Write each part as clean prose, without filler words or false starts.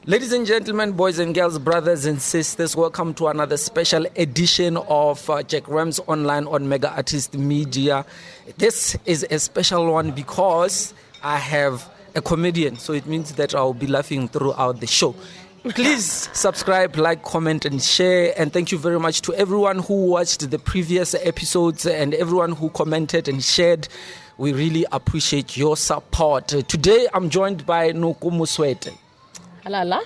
Ladies and gentlemen, boys and girls, brothers and sisters, welcome to another special edition of Jack Rams Online on Mega Artist Media. This is a special one because I have a comedian, so it means that I'll be laughing throughout the show. Please subscribe, like, comment, and share. And thank you very much to everyone who watched the previous episodes and everyone who commented and shared. We really appreciate your support. Today, I'm joined by NOKO MOSWETE. Halala.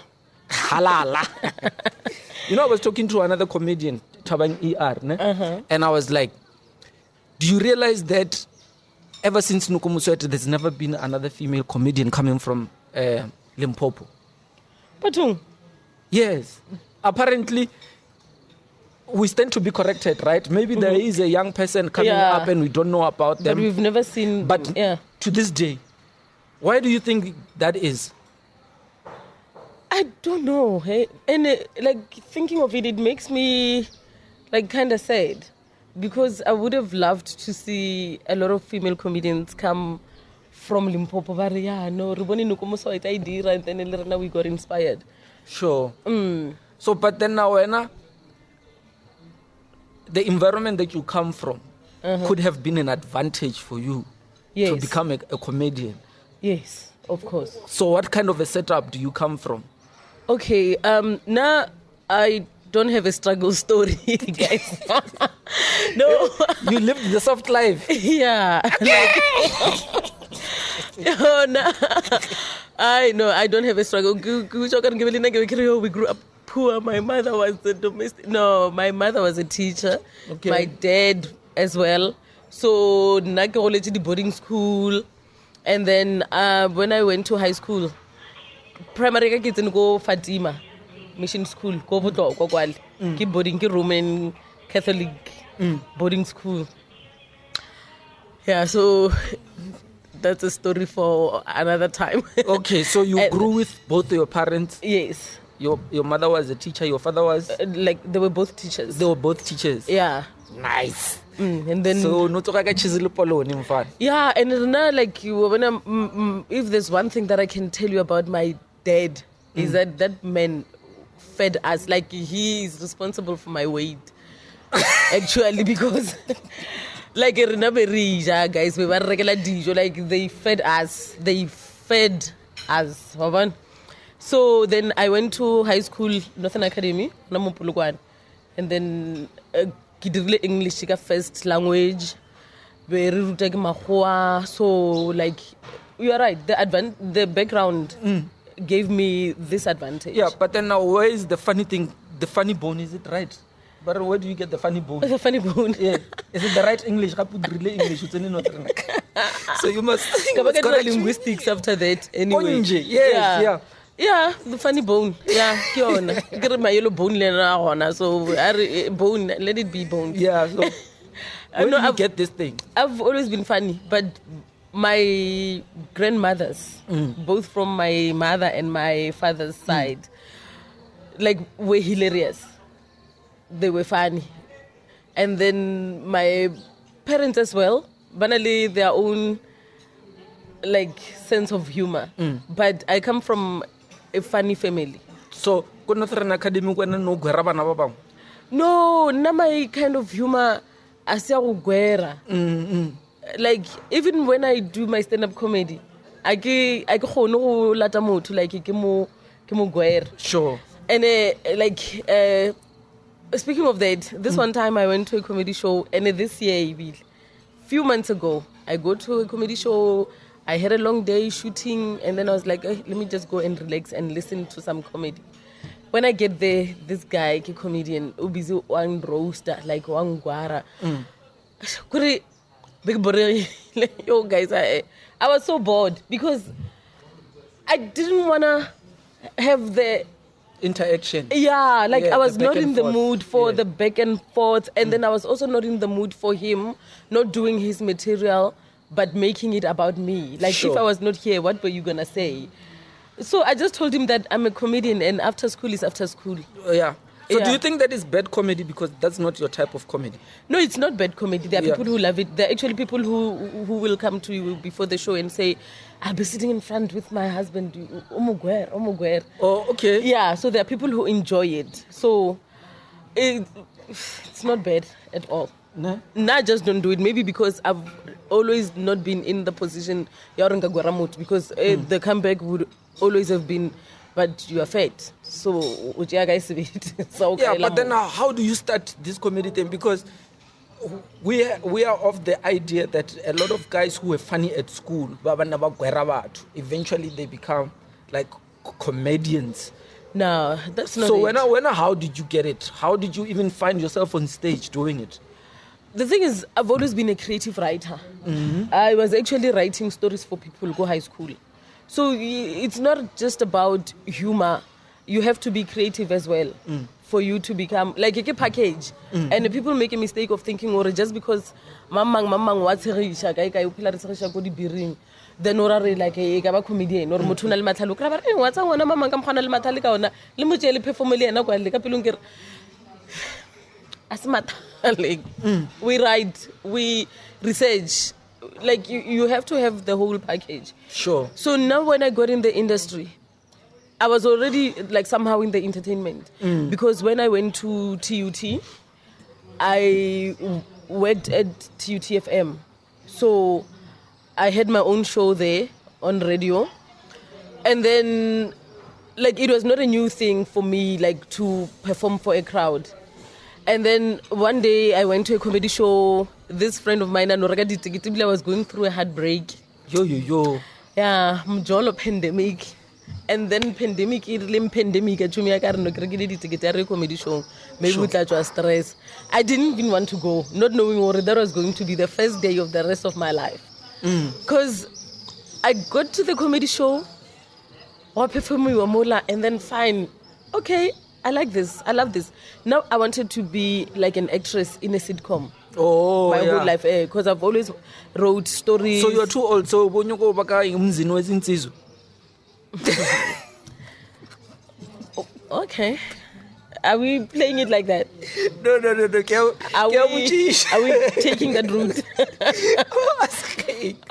You know, I was talking to another comedian, Thabang ER, and I was like, do you realize that ever since NOKO MOSWETE, there's never been another female comedian coming from Limpopo? Patung. Yes. Apparently, we stand to be corrected, right? Maybe there is a young person coming up and we don't know about them. But we've never seen... But to this day, why do you think that is? I don't know. Hey? And like thinking of it, it makes me like kind of sad. Because I would have loved to see a lot of female comedians come from Limpopo. But no, NOKO MOSWETE idea, and then we got inspired. Sure. So, but then now, the environment that you come from could have been an advantage for you to become a comedian. Yes, of course. So what kind of a setup do you come from? Okay, now I don't have a struggle story, guys. No. You lived the soft life. Yeah. Oh, no. I know, I don't have a struggle. We grew up poor. My mother was the domestic. No, my mother was a teacher. Okay. My dad as well. So, Naka boarding school. And then when I went to high school, primary kids didn't go Fatima mission school. Go keep boarding Roman Catholic boarding school. Yeah, so that's a story for another time. Okay, so you grew with both your parents? Yes. Your mother was a teacher, your father was? Like, they were both teachers. They were both teachers? Yeah. Nice. And then... So, no to yeah, and now, like, when if there's one thing that I can tell you about my dad, is that man fed us. Like, he is responsible for my weight. Actually, because... Like, guys, we were regular DJ. Like, they fed us. So then I went to high school, Northern Academy, and then English first language. So, like, you are right. The background gave me this advantage. Yeah, but then now, where is the funny thing? The funny bone, is it right? But where do you get the funny bone? The funny bone. Yeah. Is it the right English? So you must linguistics after that. Anyway. Yes, yeah. Yeah, the funny bone. Yeah, get my yellow bone. So bone, let it be bone. Yeah. So where do you get this thing? I've always been funny, but my grandmothers, both from my mother and my father's side, like, were hilarious. They were funny. And then my parents as well, banally their own, like, sense of humor. But I come from a funny family. So, academy no, not my kind of humor. Like, even when I do my stand-up comedy, I can lata motho, like, ke mo gwera. Sure. And speaking of that, this one time I went to a comedy show, and this year, few months ago, I go to a comedy show. I had a long day shooting, and then I was like, let me just go and relax and listen to some comedy. When I get there, this guy, a comedian, busy one roaster, like one guara. Yo, guys, I was so bored because I didn't want to have the interaction. Yeah, like, I was not in the mood for the back and forth, and then I was also not in the mood for him not doing his material but making it about me. Like, if I was not here, what were you gonna say? So I just told him that I'm a comedian and after school is after school. Yeah. So do you think that is bad comedy because that's not your type of comedy? No, it's not bad comedy. There are people who love it. There are actually people who will come to you before the show and say, I'll be sitting in front with my husband. Omugwer. Oh, okay. Yeah, so there are people who enjoy it. So it's not bad at all. No? I just don't do it. Maybe because I've always not been in the position because the comeback would always have been, but you are fat. So, yeah, but then how do you start this comedy thing? Because we are of the idea that a lot of guys who were funny at school, eventually they become like comedians. No, that's not so it. How did you get it? How did you even find yourself on stage doing it? The thing is, I've always been a creative writer. Mm-hmm. I was actually writing stories for people who go high school. So it's not just about humor. You have to be creative as well for you to become like a package. And the people make a mistake of thinking, or just because mamang what's then or like a comedian or mutunal matalo kraba what's a one mamang kampanal matalika ona limucheli performeli na kwa lika pilungir asmat like we write, we research. Like you have to have the whole package. Sure. So now when I got in the industry, I was already like somehow in the entertainment because when I went to TUT, I worked at TUT FM. So I had my own show there on radio, and then like it was not a new thing for me like to perform for a crowd. And then one day I went to a comedy show. This friend of mine, I was going through a heartbreak. Yo. Yeah, mjolo pandemic. And then pandemic, comedy show. Maybe with stress. I didn't even want to go, not knowing what that was going to be the first day of the rest of my life. Because I got to the comedy show, and then fine, okay, I like this, I love this. Now I wanted to be like an actress in a sitcom. Oh, my whole life, because I've always wrote stories. So you're too old. So when you go back, okay. Are we playing it like that? No. Are we taking that route?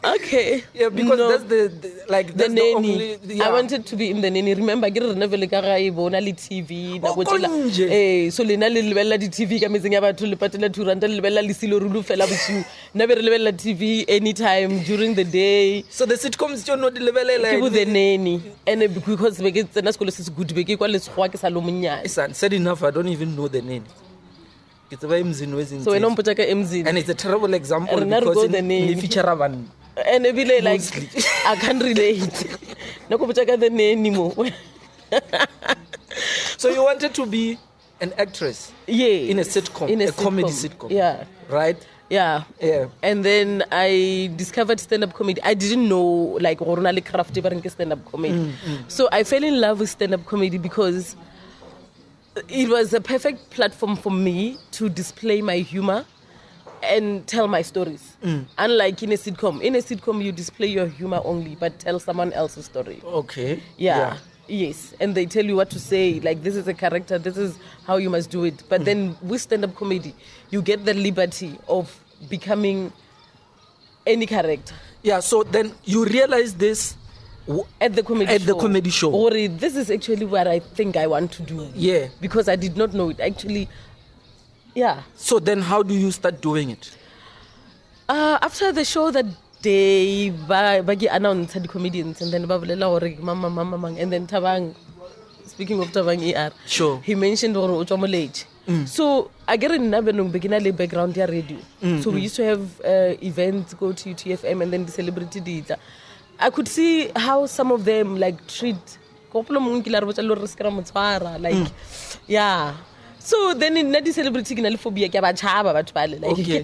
Okay. Yeah, because that's the nanny. only. Yeah. I wanted to be in the nanny. Remember, I never like TV. So Lena Lilbella TV coming about to Lepatella to Randa Libella Lisilo Rulu fell up with you. Never Lilbella TV anytime during the day. So the sitcoms don't know the level like the nanny. And because we get the school is good, we get Salomia. Said enough, I don't even know the name. It's a very MZ. So we don't put like MZ. And it's a terrible example because in feature one. And it be like I can't relate. No put like the name anymore. So you wanted to be an actress? Yeah. In a sitcom, a comedy sitcom. Yeah. Right? Yeah. And then I discovered stand-up comedy. I didn't know like Ronali Crafty but stand-up comedy. So I fell in love with stand-up comedy because it was a perfect platform for me to display my humor and tell my stories. Unlike in a sitcom. In a sitcom, you display your humor only, but tell someone else's story. Okay. Yeah. Yes. And they tell you what to say. Like, this is a character. This is how you must do it. But then with stand-up comedy, you get the liberty of becoming any character. Yeah. So then you realize this at the comedy show. Or this is actually what I think I want to do. Yeah. Because I did not know it. Actually, yeah. So then how do you start doing it? After the show that day, Bagi announced the comedians and then Mama and then Thabang, speaking of Thabang ER, sure. He mentioned Uchomolage. So I get in Nabenung beginning background here radio. So we used to have events, go to UTFM and then the celebrity data. I could see how some of them like treat like yeah. So then in that celebrity phobia like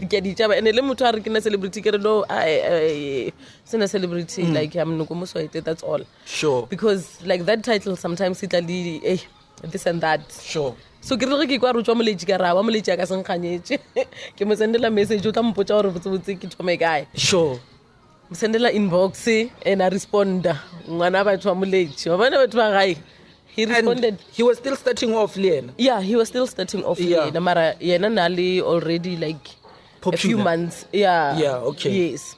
get each other and the celebrity no I celebrity like I'm NOKO MOSWETE, that's all. Sure. Because like that title sometimes it this and that. Sure. So ke re ke kwa rutwa moletsi ka ra wa moletsi ka senkganyetse ke mo sendela message o tla mpotsa gore botsebotse ke thome kae. Sure. Sendela inbox and I respond ngwana batho wa moletsi wa bana batho ba gae He responded. And he was still starting off, Lien. Yeah, he was still starting off. Yeah. Namara, yeah, Nali already like Popular. a few months. Yeah. Yeah, okay. Yes.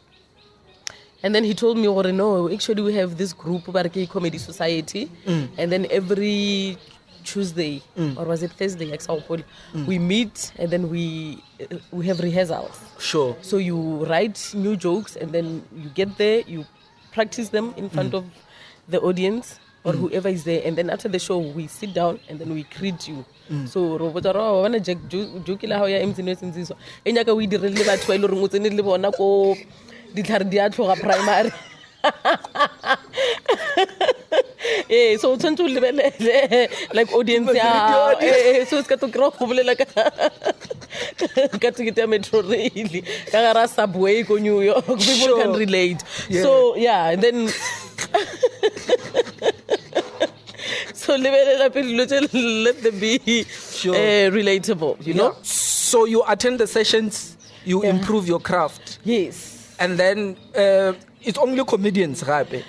And then he told me, oh, no, actually we have this group, Barke Comedy Society, and then every Tuesday, or was it Thursday, we meet and then we have rehearsals. Sure. So you write new jokes and then you get there, you practice them in front of the audience or whoever is there, and then after the show we sit down and then we greet you. So robotaro wana joke la ho ya emzino senziso enyaka we direle batho ile re motsene le bona ko ditlhare di a tloga primary. So o tshwanetse o lebelele like audience ya so se ka to kro go bolela ka ticket ya metro rail ka gara subway ko New York. People can relate. So yeah, and then so let them be relatable, you know. So you attend the sessions, you improve your craft. Yes. And then it's only comedians, right?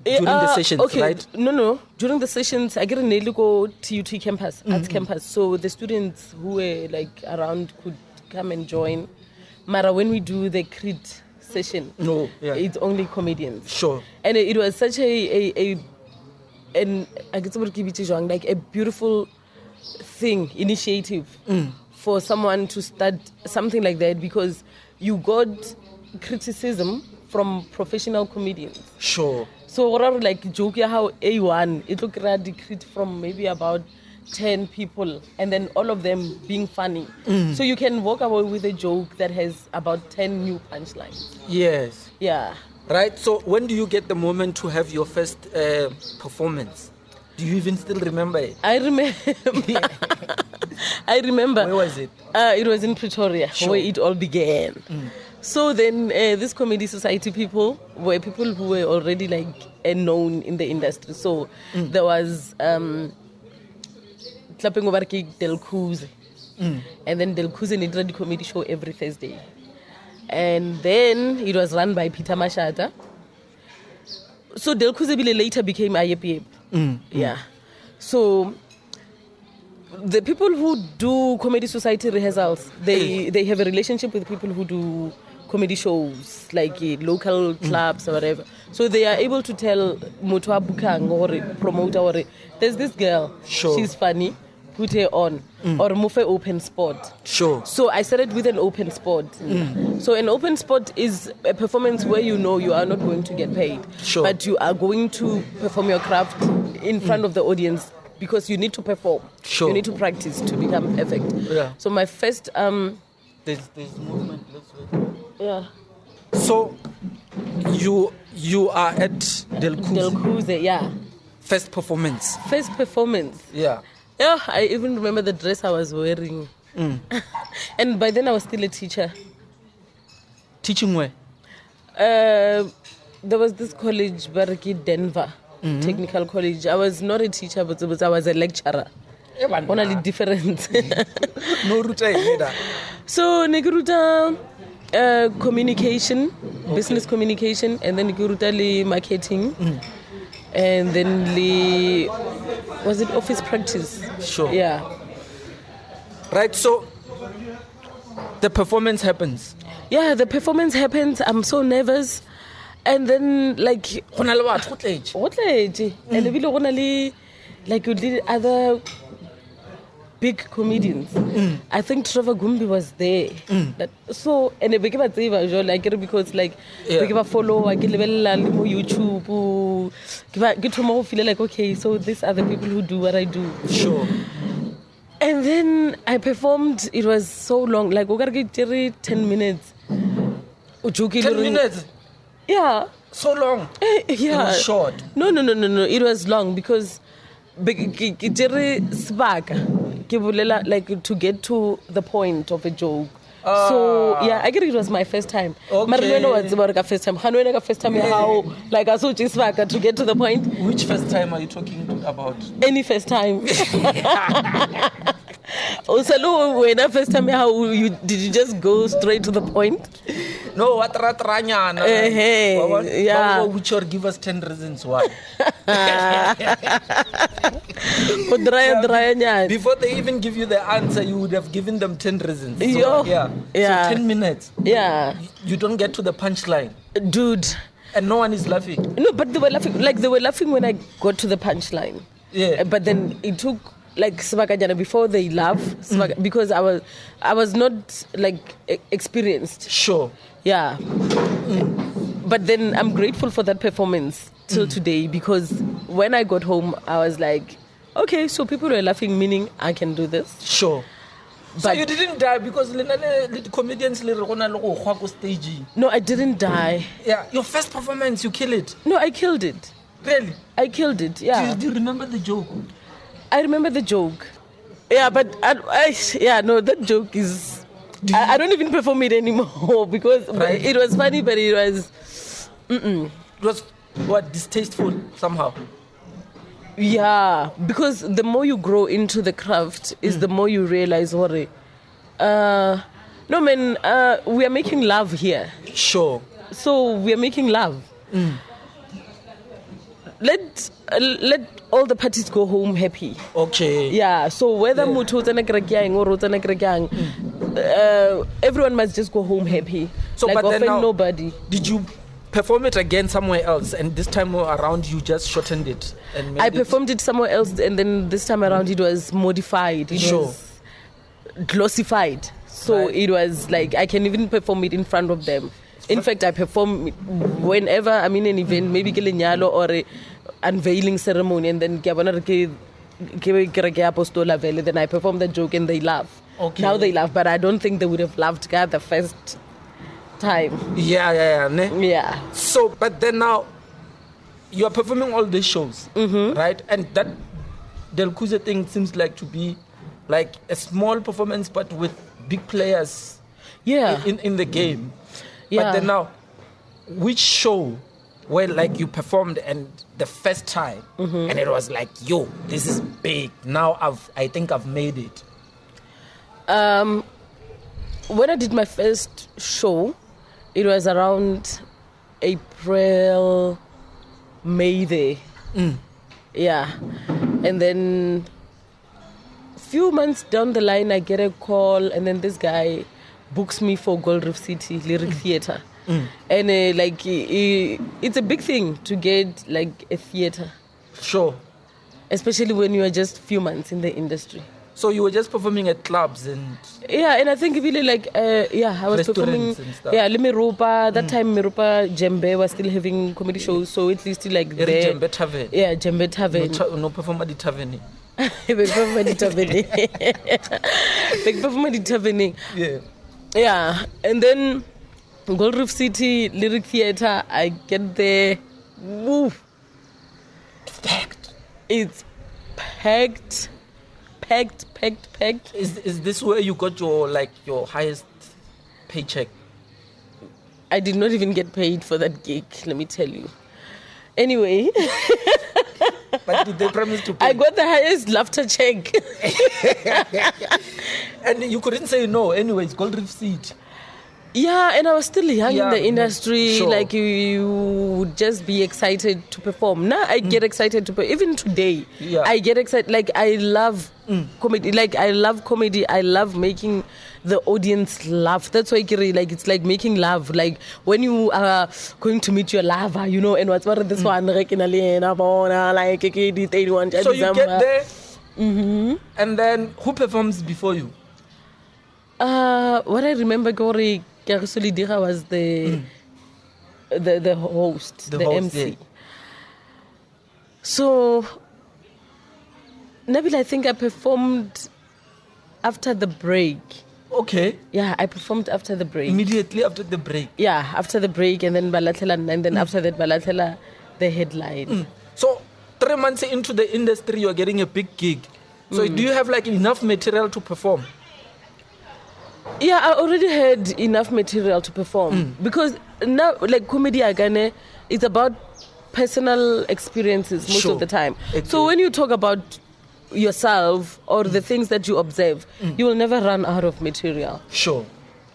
During the sessions, okay. right? No. During the sessions, I get a go TUT campus, arts campus. So the students who were like around could come and join. Mara, when we do the crit session, it's only comedians. Sure. And it was such a like a beautiful initiative for someone to start something like that, because you got criticism from professional comedians. Sure. So what like joke how A1 it look crit from maybe about 10 people and then all of them being funny. So you can walk away with a joke that has about 10 new punchlines. Yes. Yeah. Right. So when do you get the moment to have your first performance? Do you even still remember it? I remember. I remember. Where was it? It was in Pretoria, where it all began. So then this comedy society people were people who were already like known in the industry. So there was Clapping Over Cake Del Cuse. And then Del Cuse did the comedy show every Thursday. And then it was run by Peter Mashata. So Del Cuse later became IEP. Yeah. So the people who do comedy society rehearsals, they have a relationship with people who do comedy shows, like local clubs or whatever. So they are able to tell Mutwa Bukang or promoter, or there's this girl, she's funny, put her on, or move an open spot. Sure. So I started with an open spot. So an open spot is a performance where you know you are not going to get paid, but you are going to perform your craft in front of the audience, because you need to perform. You need to practice to become perfect. Yeah. So my first there's movement. Let's wait. Yeah. So you are at Del Cuse. Del Cuse, yeah. First performance. Yeah. Yeah, I even remember the dress I was wearing. And by then I was still a teacher. Teaching where? There was this college, Baraki Denver, Technical College. I was not a teacher, but I was a lecturer. Only different. No ruta. So Niguruta communication, business communication, and then Niguruta marketing, and then was it office practice? Sure. Yeah. Right. So the performance happens. Yeah, the performance happens. I'm so nervous, and then like and like you did other big comedians. I think Trevor was there. So and they became a like because like became a follow, I get YouTube, get to more feel like okay, so these are the people who do what I do. Sure. And then I performed. It was so long, like we gotta get 10 minutes. 10 minutes. Yeah. So long. Yeah. It was short. No. It was long because like to get to the point of a joke. So yeah, I guess it was my first time. Okay. First time. How like I saw to get to the point. Which first time are you talking about? Any first time. Also, when I first time, did you just go straight to the point? No, what ratranya? Yeah. Which or give us 10 reasons why. Before they even give you the answer, you would have given them 10 reasons. So, Yeah. So 10 minutes. Yeah. You don't get to the punchline. Dude. And no one is laughing. No, but they were laughing. Like, they were laughing when I got to the punchline. Yeah. But then it took, like, Sabakajana before they laugh, because I was not, like, experienced. Sure. Yeah. But then I'm grateful for that performance till today, because when I got home, I was like, okay, so people were laughing, meaning I can do this. Sure. So you didn't die because the comedians stage. No, I didn't die. Yeah, your first performance, you kill it. No, I killed it. Really? I killed it, yeah. Do you remember the joke? I remember the joke. Yeah, but that joke is... I don't even perform it anymore because it was funny, but it was... It was, distasteful somehow? Yeah, because the more you grow into the craft is the more you realize, we are making love here. Sure. So we are making love. Let all the parties go home happy. Okay. Yeah, so whether mutu or everyone must just go home happy. So, like, but then now, nobody. Did you perform it again somewhere else, and this time around you just shortened it? And I performed it somewhere else, and then this time around it was modified. It was glossified. So it was like I can even perform it in front of them. In fact, I perform whenever I'm in an event, maybe Kilinyalo or a unveiling ceremony, and then then I perform the joke and they laugh. Okay. Now they laugh, but I don't think they would have laughed the first time. Yeah. Yeah. So, but then now you are performing all these shows, right? And that Del Kuze thing seems like to be like a small performance, but with big players. Yeah. In the game. Yeah. But then now, which show where like you performed and the first time and it was like, yo, this is big. Now I think I've made it. When I did my first show, it was around April, May there. Yeah. And then a few months down the line, I get a call, and then this guy books me for Gold Reef City Lyric Theatre. And it's a big thing to get like a theatre. Sure. Especially when you are just a few months in the industry. So you were just performing at clubs and... Yeah, and I think really like, I was performing... Yeah, Mirupa. That time Mirupa Jembe was still having comedy shows, so at least like there... Jembe Tavern. Yeah, Jembe Tavern. No performer di Tavern. Big performer di Tavern. Big performer di Tavern. Yeah. Yeah, and then Gold Reef City Lyric Theatre, I get there... Woo! It's packed. Is this where you got your highest paycheck? I did not even get paid for that gig, let me tell you. Anyway. But did they promise to pay? I got the highest laughter check. And you couldn't say no. Anyways, Gold Reef Seat. Yeah, and I was still young in the industry. Sure. Like, you would just be excited to perform. Now I get excited to perform. Even today, I get excited. Like, I love comedy. Like, I love comedy. I love making the audience laugh. That's why it's like making love. Like, when you are going to meet your lover, and what's this one, like, so you get there, and then who performs before you? What I remember, Gori Karusolidira was the host, the MC. Yeah. So, Nabil, I think I performed after the break. Okay. Yeah, I performed after the break. Immediately after the break? Yeah, after the break, and then Balatela, and then after that, Balatela, the headline. So, 3 months into the industry, you're getting a big gig. So, do you have like enough material to perform? Yeah, I already had enough material to perform because now, like, comedy agane, it's about personal experiences most of the time. Okay. So when you talk about yourself or the things that you observe, you will never run out of material. Sure.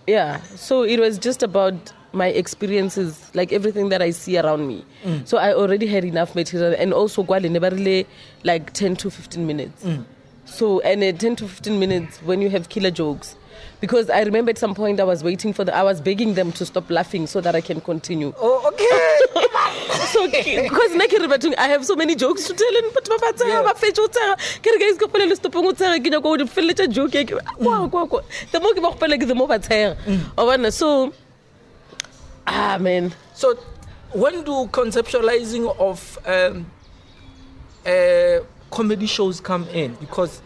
Yeah. So it was just about my experiences, like everything that I see around me. So I already had enough material, and also never really like 10 to 15 minutes. So, and 10 to 15 minutes when you have killer jokes. Because I remember at some point I was I was begging them to stop laughing so that I can continue. Oh, okay. So, because I have so many jokes to tell, and the more so, man. So, when do conceptualizing of comedy shows come in? Because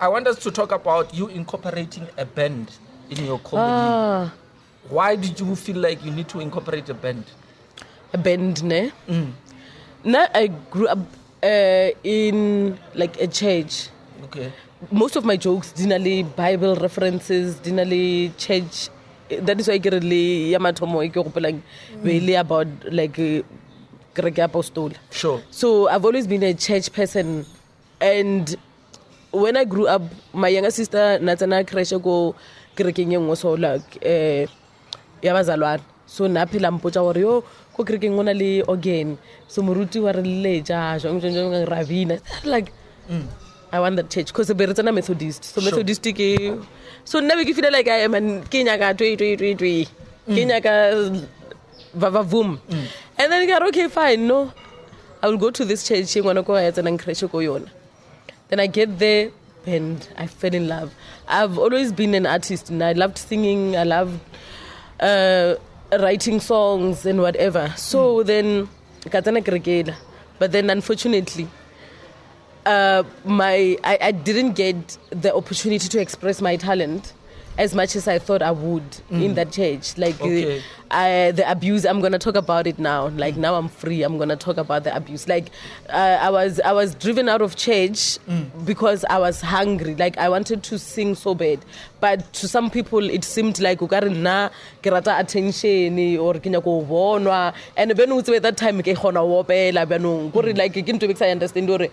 I want us to talk about you incorporating a band in your comedy. Why did you feel like you need to incorporate a band? A band, ne? Now I grew up in like a church. Okay. Most of my jokes, dinnerly Bible references, dinnerly church. That is why I get really really about like Greg Apostol. Sure. So I've always been a church person, and when I grew up, my younger sister Natana Kresha go Greking was so like Yabazalwan. So Napila Mpocha Wario, go Greking only again. So Muruti were leja, Ravina. Like I want that church because the Beretana Methodist. So sure. Methodistic. So now we feel like I am in Kenyaka 3 Kenyaka Vavavum. And then I got okay, fine, no. I will go to this church, I want to go ahead and crash Koyon. Then I get there and I fell in love. I've always been an artist and I loved singing, I loved writing songs and whatever. So then, but then unfortunately, I didn't get the opportunity to express my talent as much as I thought I would in that church. Like okay. The abuse, I'm gonna talk about it now. Like now I'm free, I'm gonna talk about the abuse. Like I was driven out of church because I was hungry. Like I wanted to sing so bad, but to some people it seemed like na kerata attention or kinyako bonwa. And when at that time ke khona wopela bano like I understand.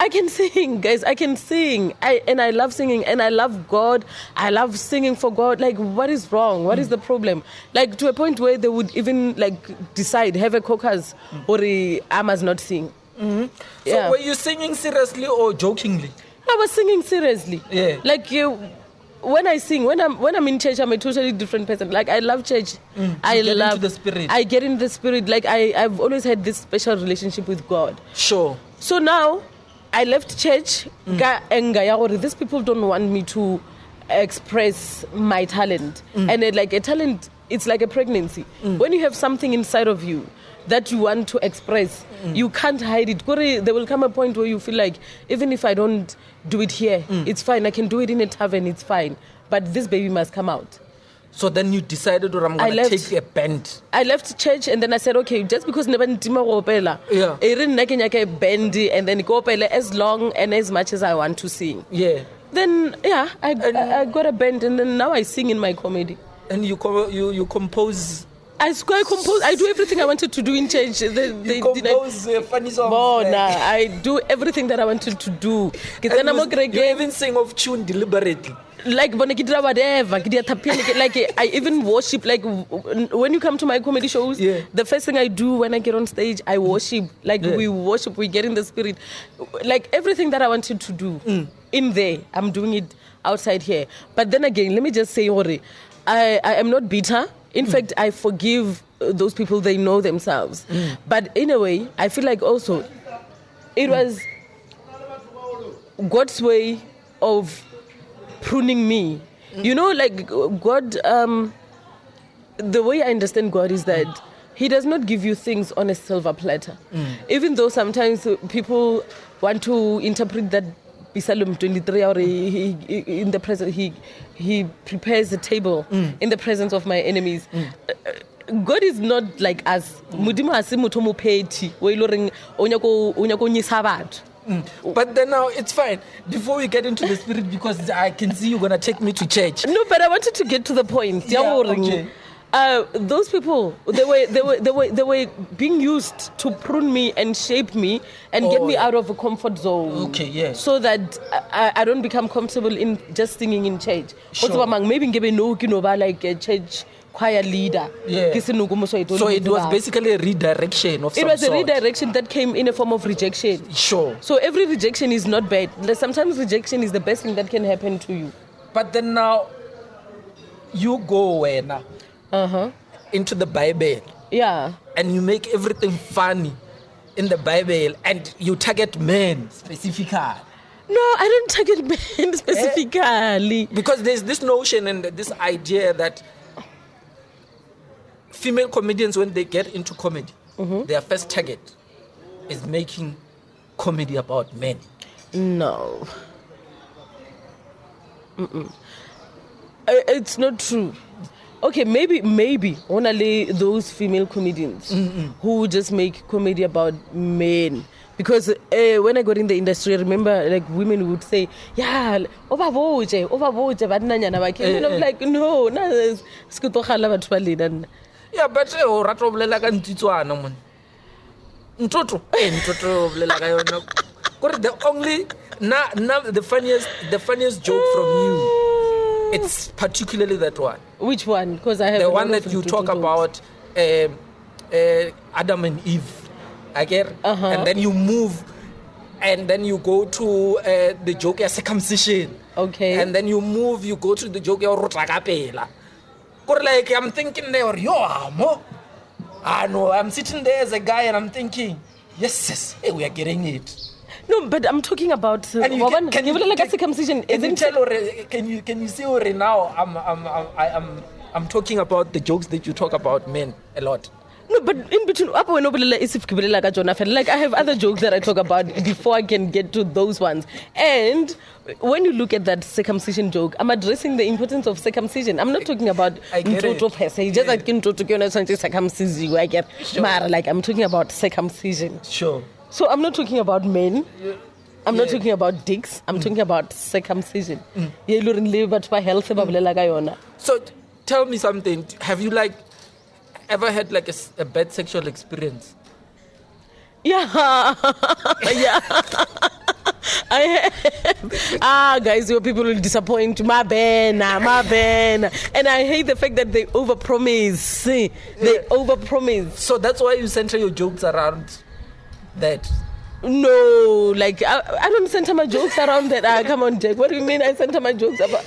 I can sing, guys. I can sing. I love singing, and I love God. I love singing for God. Like, what is wrong? What is the problem? Like, to a point where they would even like decide, have a caucus, or I must not sing. So, were you singing seriously or jokingly? I was singing seriously. Yeah. Like when I sing, when I'm in church, I'm a totally different person. Like I love church. I love into the spirit. I get in the spirit. Like I've always had this special relationship with God. Sure. So now I left church. These people don't want me to express my talent. And like a talent, it's like a pregnancy. When you have something inside of you that you want to express, you can't hide it. There will come a point where you feel like, even if I don't do it here, it's fine. I can do it in a tavern, it's fine. But this baby must come out. So then you decided, I'm going to take a band. I left church and then I said, okay, just because never ntima go opela, a band and then go opela as long and as much as I want to sing. Yeah. Then I got a band and then now I sing in my comedy. And you compose. I compose. I do everything I wanted to do in church. You compose funny songs. I do everything that I wanted to do. You even sing off tune deliberately. Like whatever. Like I even worship. Like when you come to my comedy shows, the first thing I do when I get on stage, I worship. Like we worship, we get in the spirit. Like everything that I wanted to do in there, I'm doing it outside here. But then again, let me just say, I am not bitter. In fact, I forgive those people. They know themselves. But in a way, I feel like also it was God's way of pruning me. You know, like God, the way I understand God is that He does not give you things on a silver platter. Even though sometimes people want to interpret that Psalm 23 or in the present he prepares the table in the presence of my enemies. God is not like us. But then now it's fine. Before we get into the spirit, because I can see you're gonna take me to church. No, but I wanted to get to the point. Okay. Those people, they were being used to prune me and shape me and get me out of a comfort zone. Okay, yeah. So that I don't become comfortable in just singing in church. Sure. Maybe give no like a church choir leader. Yeah. Ke se NOKO MOSWETE. So it was basically a redirection of some It was a sort. redirection that came in a form of rejection. Sure. So every rejection is not bad. Sometimes rejection is the best thing that can happen to you. But then now, you go wena into the Bible Yeah. and you make everything funny in the Bible and you target men specifically. No, I don't target men specifically. Because there's this notion and this idea that female comedians, when they get into comedy, their first target is making comedy about men. No. It's not true. Okay, maybe only those female comedians who just make comedy about men. Because when I got in the industry, I remember like women would say, yeah, overvote, but I'm like, no, Yeah, but o rata o bolela ka ntitswana mon. Ntoto o bolela ka yona. Kore the only the funniest joke from you, it's particularly that one. Which one? Because I have The one that you talk about Adam and Eve. I get it? And then you move and then you go to the joke of circumcision. Okay. And then you move, you go to the joke of rotakapela. Like I'm thinking there, I know, I'm sitting there as a guy and I'm thinking, yes, hey, we are getting it. No, but I'm talking about And you can you circumcision. Can you tell? Can you see already now? I'm talking about the jokes that you talk about men a lot. No, but in between, like I have other jokes that I talk about before I can get to those ones. And when you look at that circumcision joke, I'm addressing the importance of circumcision. I'm not talking about just like circumcise you. I get, like I'm talking about circumcision. Sure. So I'm not talking about men. I'm not talking about dicks. I'm talking about circumcision. So tell me something. Have you ever had a bad sexual experience? Yeah. Yeah. I have. Guys, your people will disappoint. My ben. And I hate the fact that they overpromise. They overpromise. So that's why you center your jokes around that. No, like I don't center my jokes around that. Come on, Jack. What do you mean I center my jokes about?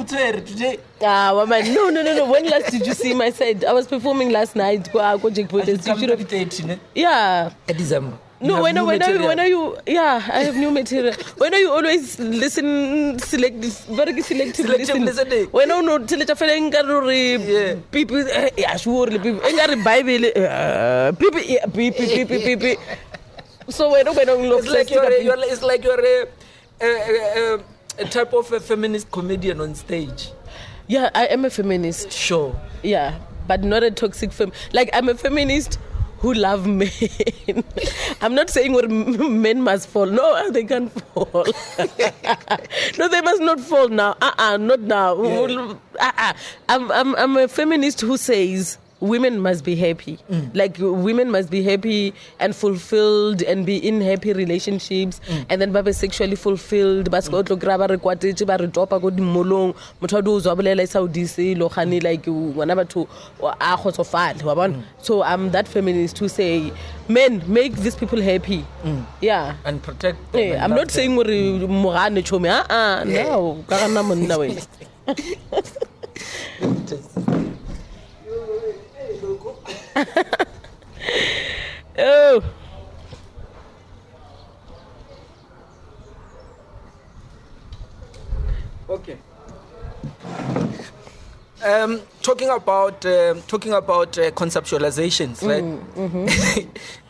Today. Woman. No. When last did you see my set? I was performing last night. Yeah. December. No, when are you? Yeah, I have new material. When are you always listen very selective listening? When I know till it's a feeling people, yeah, sure, people, people. So when it's like you're a type of a feminist comedian on stage. Yeah, I am a feminist. Sure. Yeah, but not a toxic Like I'm a feminist who love men. I'm not saying men must fall. No, they can't fall. No, they must not fall now. Not now. Yeah. I'm a feminist who says women must be happy. Like women must be happy and fulfilled and be in happy relationships and then be sexually fulfilled. Like so I'm that feminist who say men make these people happy. Yeah. And protect them. Yeah, I'm not saying Oh. Okay. Talking about conceptualizations, right?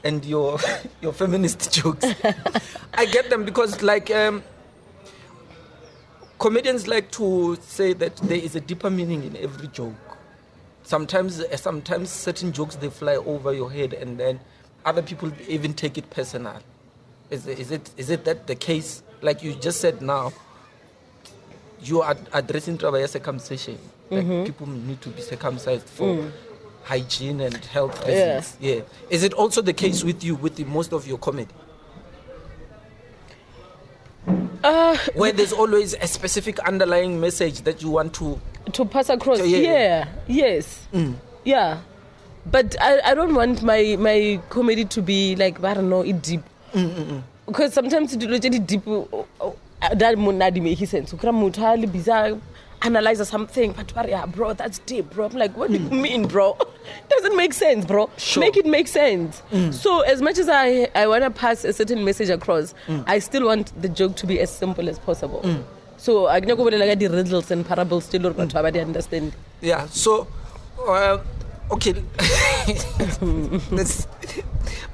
And your feminist jokes. I get them because comedians like to say that there is a deeper meaning in every joke. Sometimes certain jokes they fly over your head, and then other people even take it personal. Is it that the case? Like you just said now, you are addressing Trevor circumcision. Like people need to be circumcised for hygiene and health reasons. Yeah. Is it also the case with you with most of your comedy? Where there's always a specific underlying message that you want to To pass across. So, Yes. Yeah. But I don't want my comedy to be like, I don't know, it deep. Because sometimes it really deep. That not make sense. Analyze something, but yeah, bro, that's deep, bro. I'm like, what do you mean, bro? Doesn't make sense, bro. Sure. Make it make sense. So as much as I want to pass a certain message across, I still want the joke to be as simple as possible. So I can go like the riddles and parables still or to understand. Yeah. So, okay. This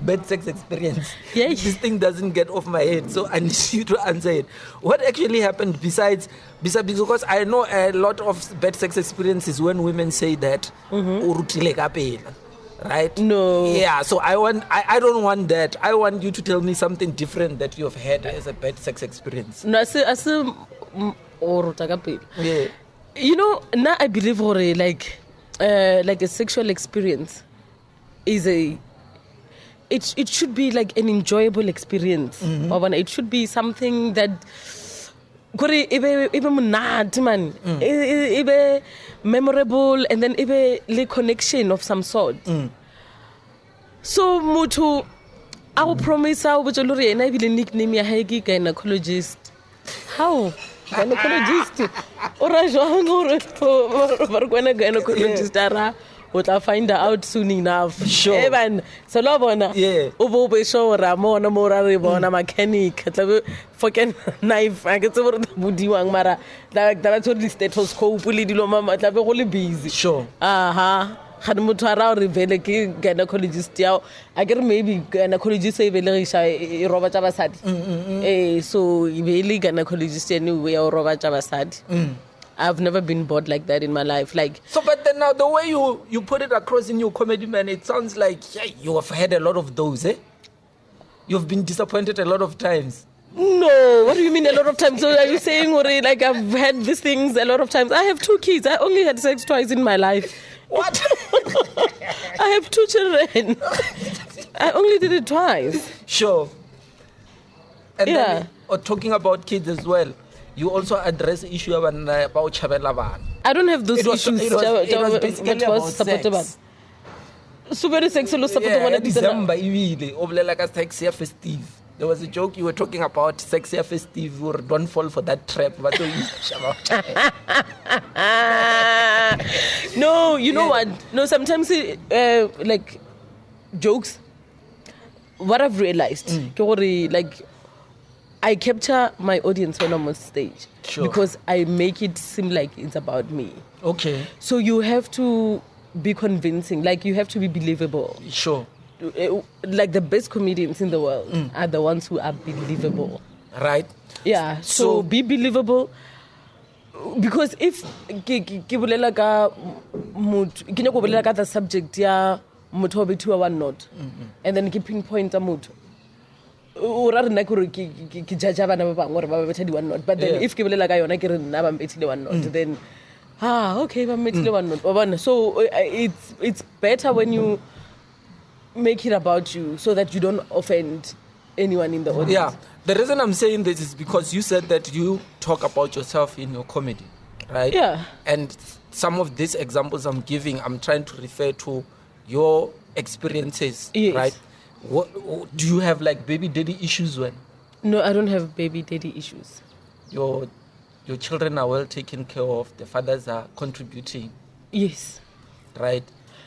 bad sex experience. Yeah. This thing doesn't get off my head, so I need you to answer it. What actually happened besides because I know a lot of bad sex experiences when women say that, right? No. Yeah. So I don't want that. I want you to tell me something different that you've had as a bad sex experience. No, Yeah. You know, now I believe like a sexual experience is it should be like an enjoyable experience. It should be something that memorable, and then a connection of some sort. So mutu I will promise I will nickname ya gynecologist. How? Gynecologist? Gynecologist. What I find out soon enough. Sure. Even so, yeah. Ubo show Ramona Mora Ribona mechanic, fucking knife. I get over the Budiwang Mara. That's what the stethoscope will do. Mama, that's really busy. Sure. Had Mutara revele gynecologist yao. I get maybe gynecologist say Velisha Robert Javasadi. So really gynecologist anyway or Robert Javasadi. I've never been bored like that in my life. Like so, but then now the way you put it across in your comedy, man, it sounds like you have had a lot of those, eh? You've been disappointed a lot of times. No, what do you mean a lot of times? So are you saying like I've had these things a lot of times? I have 2 kids. I only had sex twice in my life. What? I have 2 children. I only did it twice. Sure. And Yeah. then, or talking about kids as well. You also address the issue about Chabela. I don't have those issues. It was basically about sex. So very sexual. Yeah, December, like a sexy festive. There was a joke you were talking about sexy festive or don't fall for that trap. But no, you know what? No, sometimes like jokes. What I've realized, like I capture my audience when I'm on stage. Sure. Because I make it seem like it's about me. Okay. So you have to be convincing, like you have to be believable. Sure. Like the best comedians in the world are the ones who are believable. Right. Yeah. So be believable. Because if the subject yeah mutho to one not, and then keep pinpoint a mood. But then if one not, then okay, one not. So it's better when you make it about you so that you don't offend anyone in the audience. Yeah. The reason I'm saying this is because you said that you talk about yourself in your comedy, right? Yeah. And some of these examples I'm giving, I'm trying to refer to your experiences, yes. right? What do you have, like baby daddy issues when? No, I don't have baby daddy issues. Your children are well taken care of. The fathers are contributing. Yes. Right.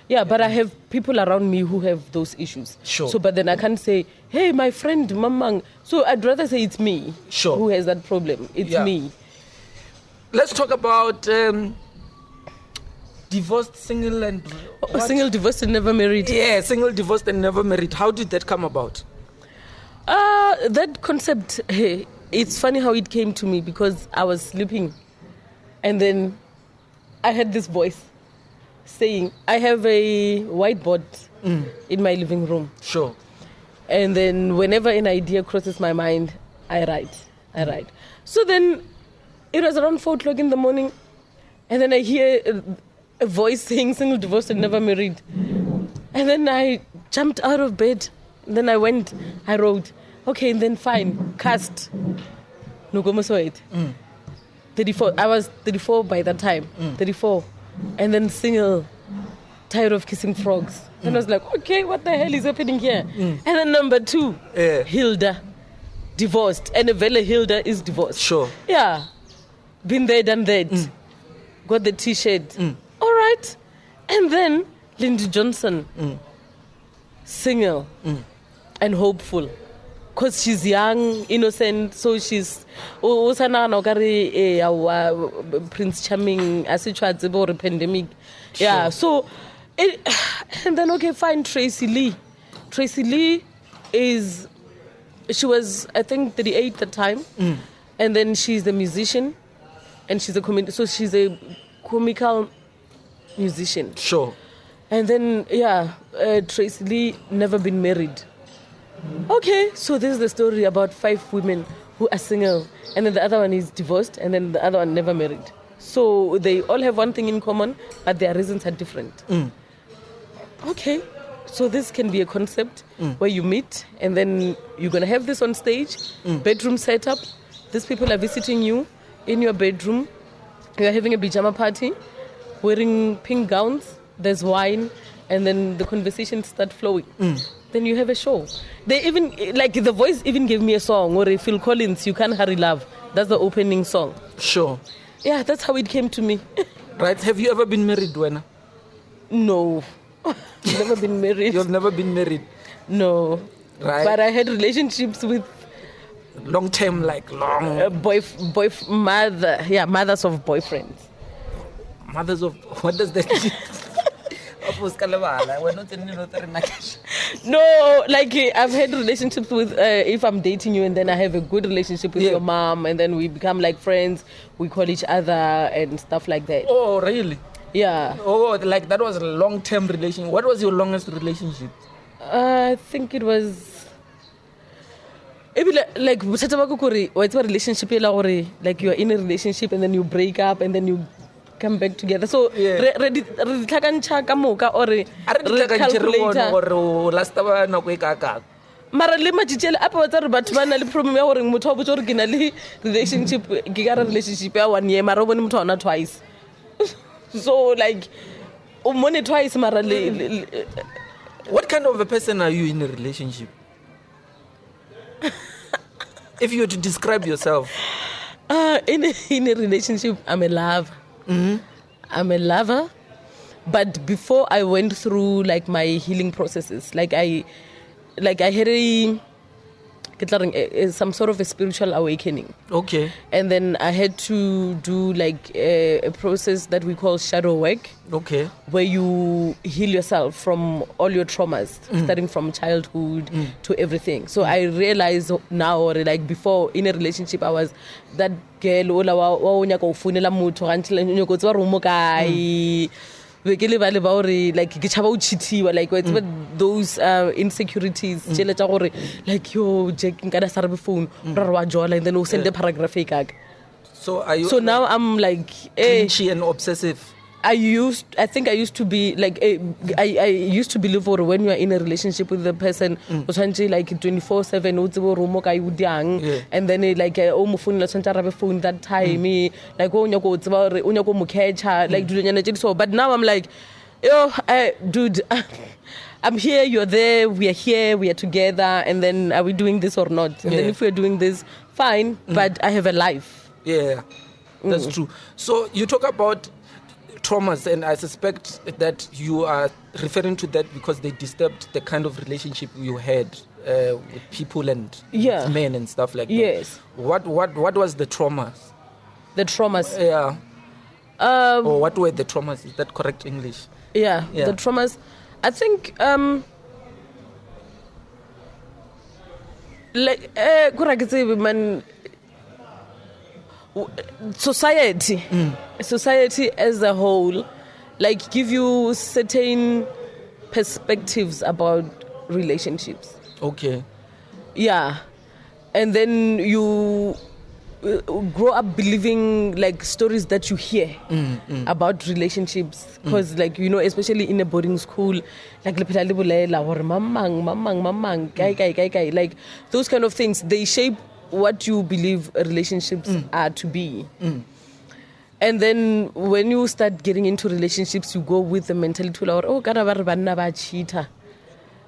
Yeah, but I have people around me who have those issues. Sure. So, but then I can't say, hey, my friend, Mamang. So I'd rather say it's me. Sure. Who has that problem. It's me. Let's talk about divorced, single, and... Single, divorced, and never married. Yeah, single, divorced, and never married. How did that come about? That concept, hey, it's funny how it came to me because I was sleeping. And then I heard this voice saying, I have a whiteboard in my living room. Sure. And then whenever an idea crosses my mind, I write. So then it was around 4 o'clock in the morning. And then I hear a voice saying single, divorced, and never married. And then I jumped out of bed. And then I wrote, okay, and then fine, cast NOKO MOSWETE. 34. I was 34 by that time. 34. And then single, tired of kissing frogs. And I was like, okay, what the hell is happening here? And then number 2, Hilda, divorced. And Vele Hilda is divorced. Sure. Yeah. Been there, done that. Got the t-shirt. All right. And then Lindy Johnson, single and hopeful. Because she's young, innocent, so she's Prince Charming, as it was about a pandemic. Yeah, so, and then, okay, fine, Tracy Lee. Tracy Lee she was, I think, 38 at the time. And then she's a musician, and she's a comedian, so she's a comical musician. Sure. And then, Tracy Lee, never been married. Okay, so this is the story about 5 women who are single, and then the other one is divorced, and then the other one never married. So they all have one thing in common, but their reasons are different. Okay, so this can be a concept where you meet, and then you're going to have this on stage, bedroom setup. These people are visiting you in your bedroom. You're having a pajama party, wearing pink gowns, there's wine, and then the conversations start flowing. Then you have a show. They even, like, The Voice even gave me a song, or Phil Collins, You Can't Hurry Love. That's the opening song. Sure. Yeah, that's how it came to me. Right. Have you ever been married, Wena? No. Never been married. You've never been married? No. Right. But I had relationships with long term, like long... mothers of boyfriends. Mothers of... What does that mean? No, like I've had relationships with if I'm dating you and then I have a good relationship with your mom and then we become like friends, we call each other and stuff like that. Oh, really? Yeah. Oh, like that was a long-term relationship. What was your longest relationship? I think it was like it's a relationship like you're in a relationship and then you break up and then you come back together. So mara le majitele apa wa tsare batho ba na le problem ya gore motho wa botse gore ke na le relationship ke ka relationship ya 1 year mara o bone motho ona twice. So like o mone twice mara what kind of a person are you in a relationship? If you were to describe yourself. In a relationship, I'm a lover. I'm a lover, but before I went through like my healing processes, like I had some sort of a spiritual awakening. Okay. And then I had to do like a process that we call shadow work. Okay. Where you heal yourself from all your traumas, starting from childhood to everything. So I realize now, or like before in a relationship, I was that girl like those insecurities like yo phone and then send the paragraph. So now I'm like cringy and obsessive. I think I used to be like I used to believe when you are in a relationship with the person like 24/7 and then like phone that time like so but now I'm like yo dude I'm here, you're there, we are here, we are together, and then are we doing this or not? And then if we're doing this, fine, but I have a life. Yeah, that's true. So you talk about traumas, and I suspect that you are referring to that because they disturbed the kind of relationship you had with people and with men and stuff like that. Yes. What was the traumas? The traumas. Yeah. Or what were the traumas? Is that correct English? Yeah. The traumas. I think like society as a whole like give you certain perspectives about relationships. Okay. Yeah. And then you grow up believing like stories that you hear about relationships because like you know especially in a boarding school like mamang guy like those kind of things they shape what you believe relationships are to be. And then when you start getting into relationships, you go with the mentality like, oh, kada ba re banna ba cheater.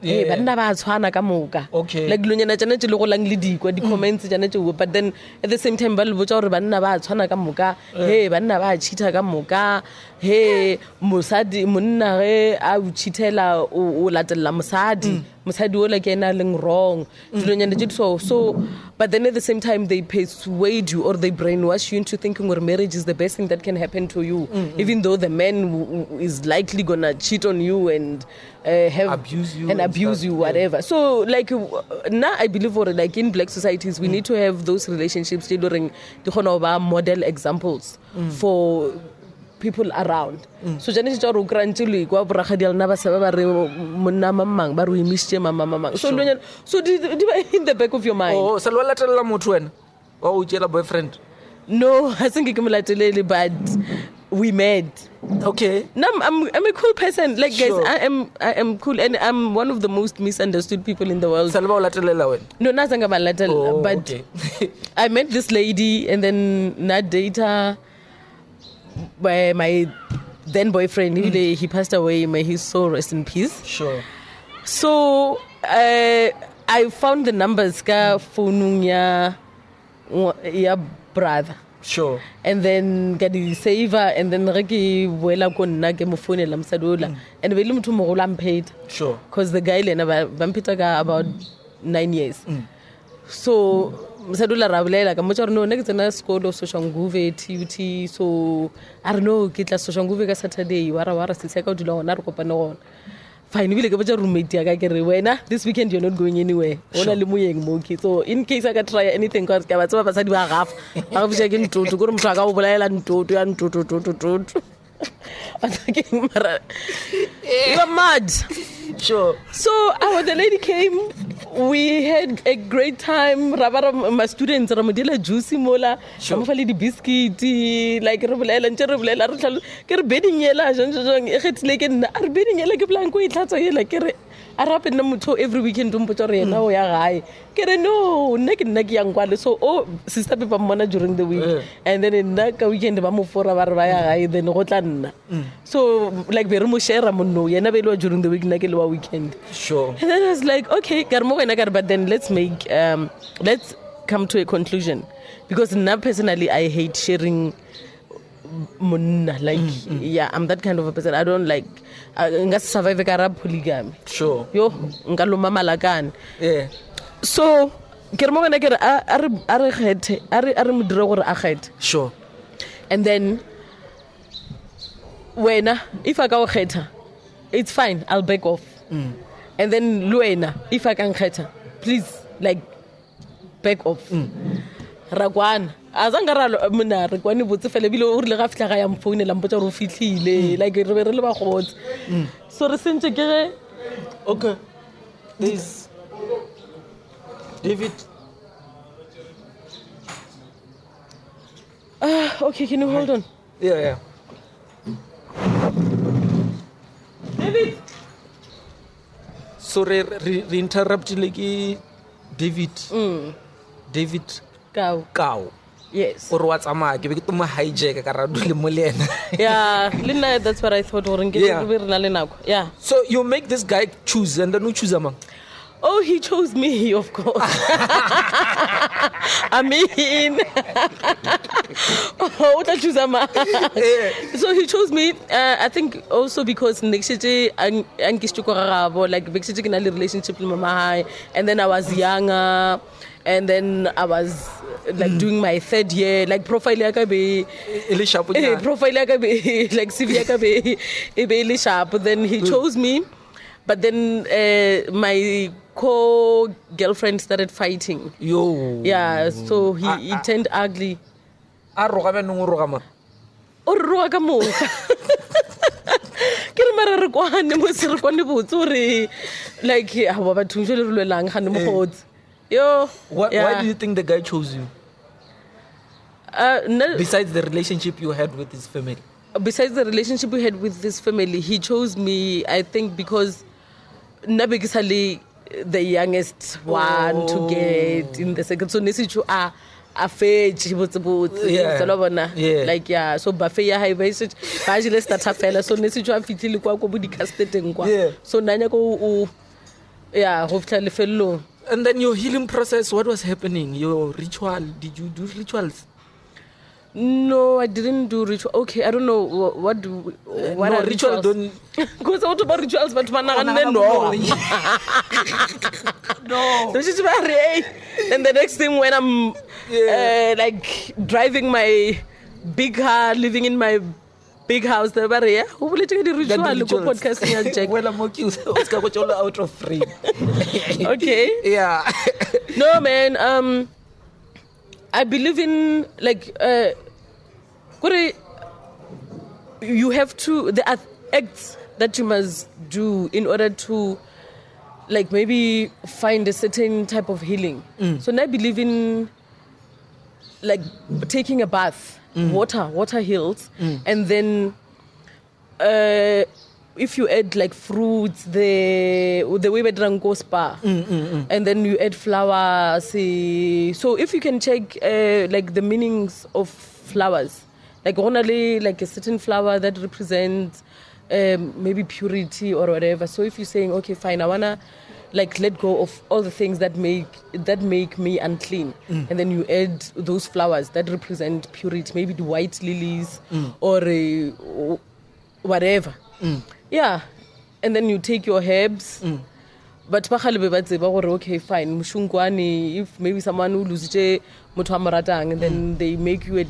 Hey, banna ba tshwana ka moka. Okay. Like lunyana tjana tse le go lang le dikwa di comments tjana tse, but then at the same time ba le botsa gore banna ba tshwana ka moka. Hey, banna ba cheater ka moka. Hey, mosadi monna ge a o cheatela o latella mosadi. Mosadi o like ena leng wrong. Lunyana tse so but then at the same time they persuade you or they brainwash you into thinking your marriage is the best thing that can happen to you, even though the man is likely gonna cheat on you and abuse you whatever. So like now I believe like in black societies we need to have those relationships during the model examples for people around. So jane tsa ro krantile kwa bragadial na ba sa ba re monna mamang ba ro imishe mama. So in the back of your mind. Oh, salwa latella motho wena. Wa o tshela boyfriend. No, I think ke molatelele, but we met. Okay. No, I'm a cool person. Like Sure. guys, I am cool and I'm one of the most misunderstood people in the world. Salwa o latelela wena. No, nasanga malatel, but okay. I met this lady and then not data by my then boyfriend. He passed away. May his soul rest in peace. Sure. So I found the numbers ka phone ya brother. Sure. And then get the saver and then reki wela ko nna ke mo founela msadola and be le motho mo gola paid. Sure. Because the guy lena ba mpita ka about 9 years. So msadola rabulela ka mo tsore no ne ke tsena school of social nguve TUT, so I don't know ke tla social nguve ka Saturday wara se ka dula gona re kopane gona. Fine, we like a roommate ya ka re wena this weekend you're not going anywhere. Ona le moyeng moki. So in case I can try anything cause ka batsa ba basadi ba gafa. Ba go ke ntoto go re motho ka o bolaela ntoto ya ntoto. Attacking mara. You are mad. Sure. So the lady came. We had a great time. My students ra modela juicy mola. Ba mfali di biscuit like re bolela re tlhalo ke re bedding yela jong e khetsile ke nna re bedding yela ke blanco e tlatsa yela ke re a rape nna motho every weekend mo potso re yena o ya gae ke re no nna ke yang kwale. So sister people mona during the week and then nna ka weekend ba mo fora ba re ba ya gae then go tla nna. So like be re mo share monno yena be lo during the week nna ke lo weekend. Sure. And then I was like, okay, but then let's come to a conclusion. Because now personally, I hate sharing munna. Like, yeah, I'm that kind of a person. I don't like, nga survive karab polygamy. Sure. Yo, nga lo mamalakan. Yeah. So, Sure. and then, if I go kheta, it's fine, I'll back off. And then Luena, if I can kheta, please like back off. Ragwan, azangara mna rekwani botse fele bile o rile ga fitla ga ya mphone la mpotsa ro fitlhile like re be re le ba gotse. So re sentse ke okay. This David. Okay, can you hold on? Yeah. David. So re interrupt like David. David Cow. Yes. Or what's ama ke be ke tuma hijack ka ra dule mo le ena. Yeah, Linda, that's what I thought. Yeah. So you make this guy choose and then who choose among? Oh, he chose me, of course. I mean, so he chose me. I think also because next year like in a relationship with my, and then I was younger, and then I was like doing my third year, like profile yakabe, profile yakabe, like CV yakabe, ebe sharp. Then he chose me. But then my co-girlfriend started fighting. Yo. Yeah, so he turned ugly. Arrogame no rogama. Orroga mo. Ke mara re kwane mo se re kwane botsore like ha ba thunjwe le rulwelang ga ne mo gotse. Yo. Why do you think the guy chose you? No. Besides the relationship you had with his family. Besides the relationship we had with this family, he chose me, I think, because Nabekisali the youngest one to get in the second. So Nesichu a fetch Yeah. like so buffet ya high basic ba jile starter fela so nesi jwa fitile kwa go bodi casteteng kwa so nanya go go fitla lefelo. And then your healing process, what was happening? Your ritual, did you do rituals? No, I didn't do ritual. Okay, I don't know what no, are ritual don't. Because what about rituals? But no. No. So she's very. And the next thing when I'm like driving my big car, living in my big house, the barrier. Who will take the ritual? Look at podcasting. Check. Well, I'm okay. Oscar got all out of frame. Okay. Yeah. No, man. I believe in like you have to. There are acts that you must do in order to like maybe find a certain type of healing. So now I believe in like taking a bath. Water heals, and then if you add like fruits, the way we drink go spa, and then you add flowers. So if you can check like the meanings of flowers, like only like a certain flower that represents maybe purity or whatever. So if you're saying, okay, fine, I wanna like let go of all the things that make me unclean, and then you add those flowers that represent purity, maybe the white lilies or whatever. And then you take your herbs. But okay, fine, mushungwani, if maybe someone who loses and then they make you a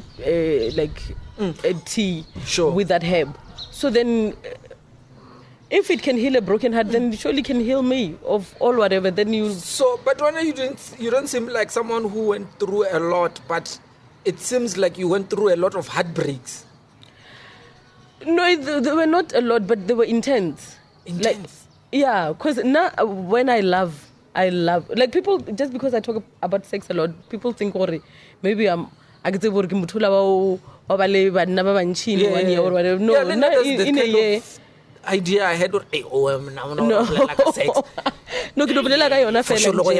tea with that herb. So then if it can heal a broken heart, then it surely can heal me of all whatever. Then you. So, but when you don't seem like someone who went through a lot, but it seems like you went through a lot of heartbreaks. No, they were not a lot, but they were intense. Because now when I love, like people, just because I talk about sex a lot, people think, maybe I'm. I get or whatever. No, in a year. Idea I had like a sex. No, ke bolela ka yona fela. We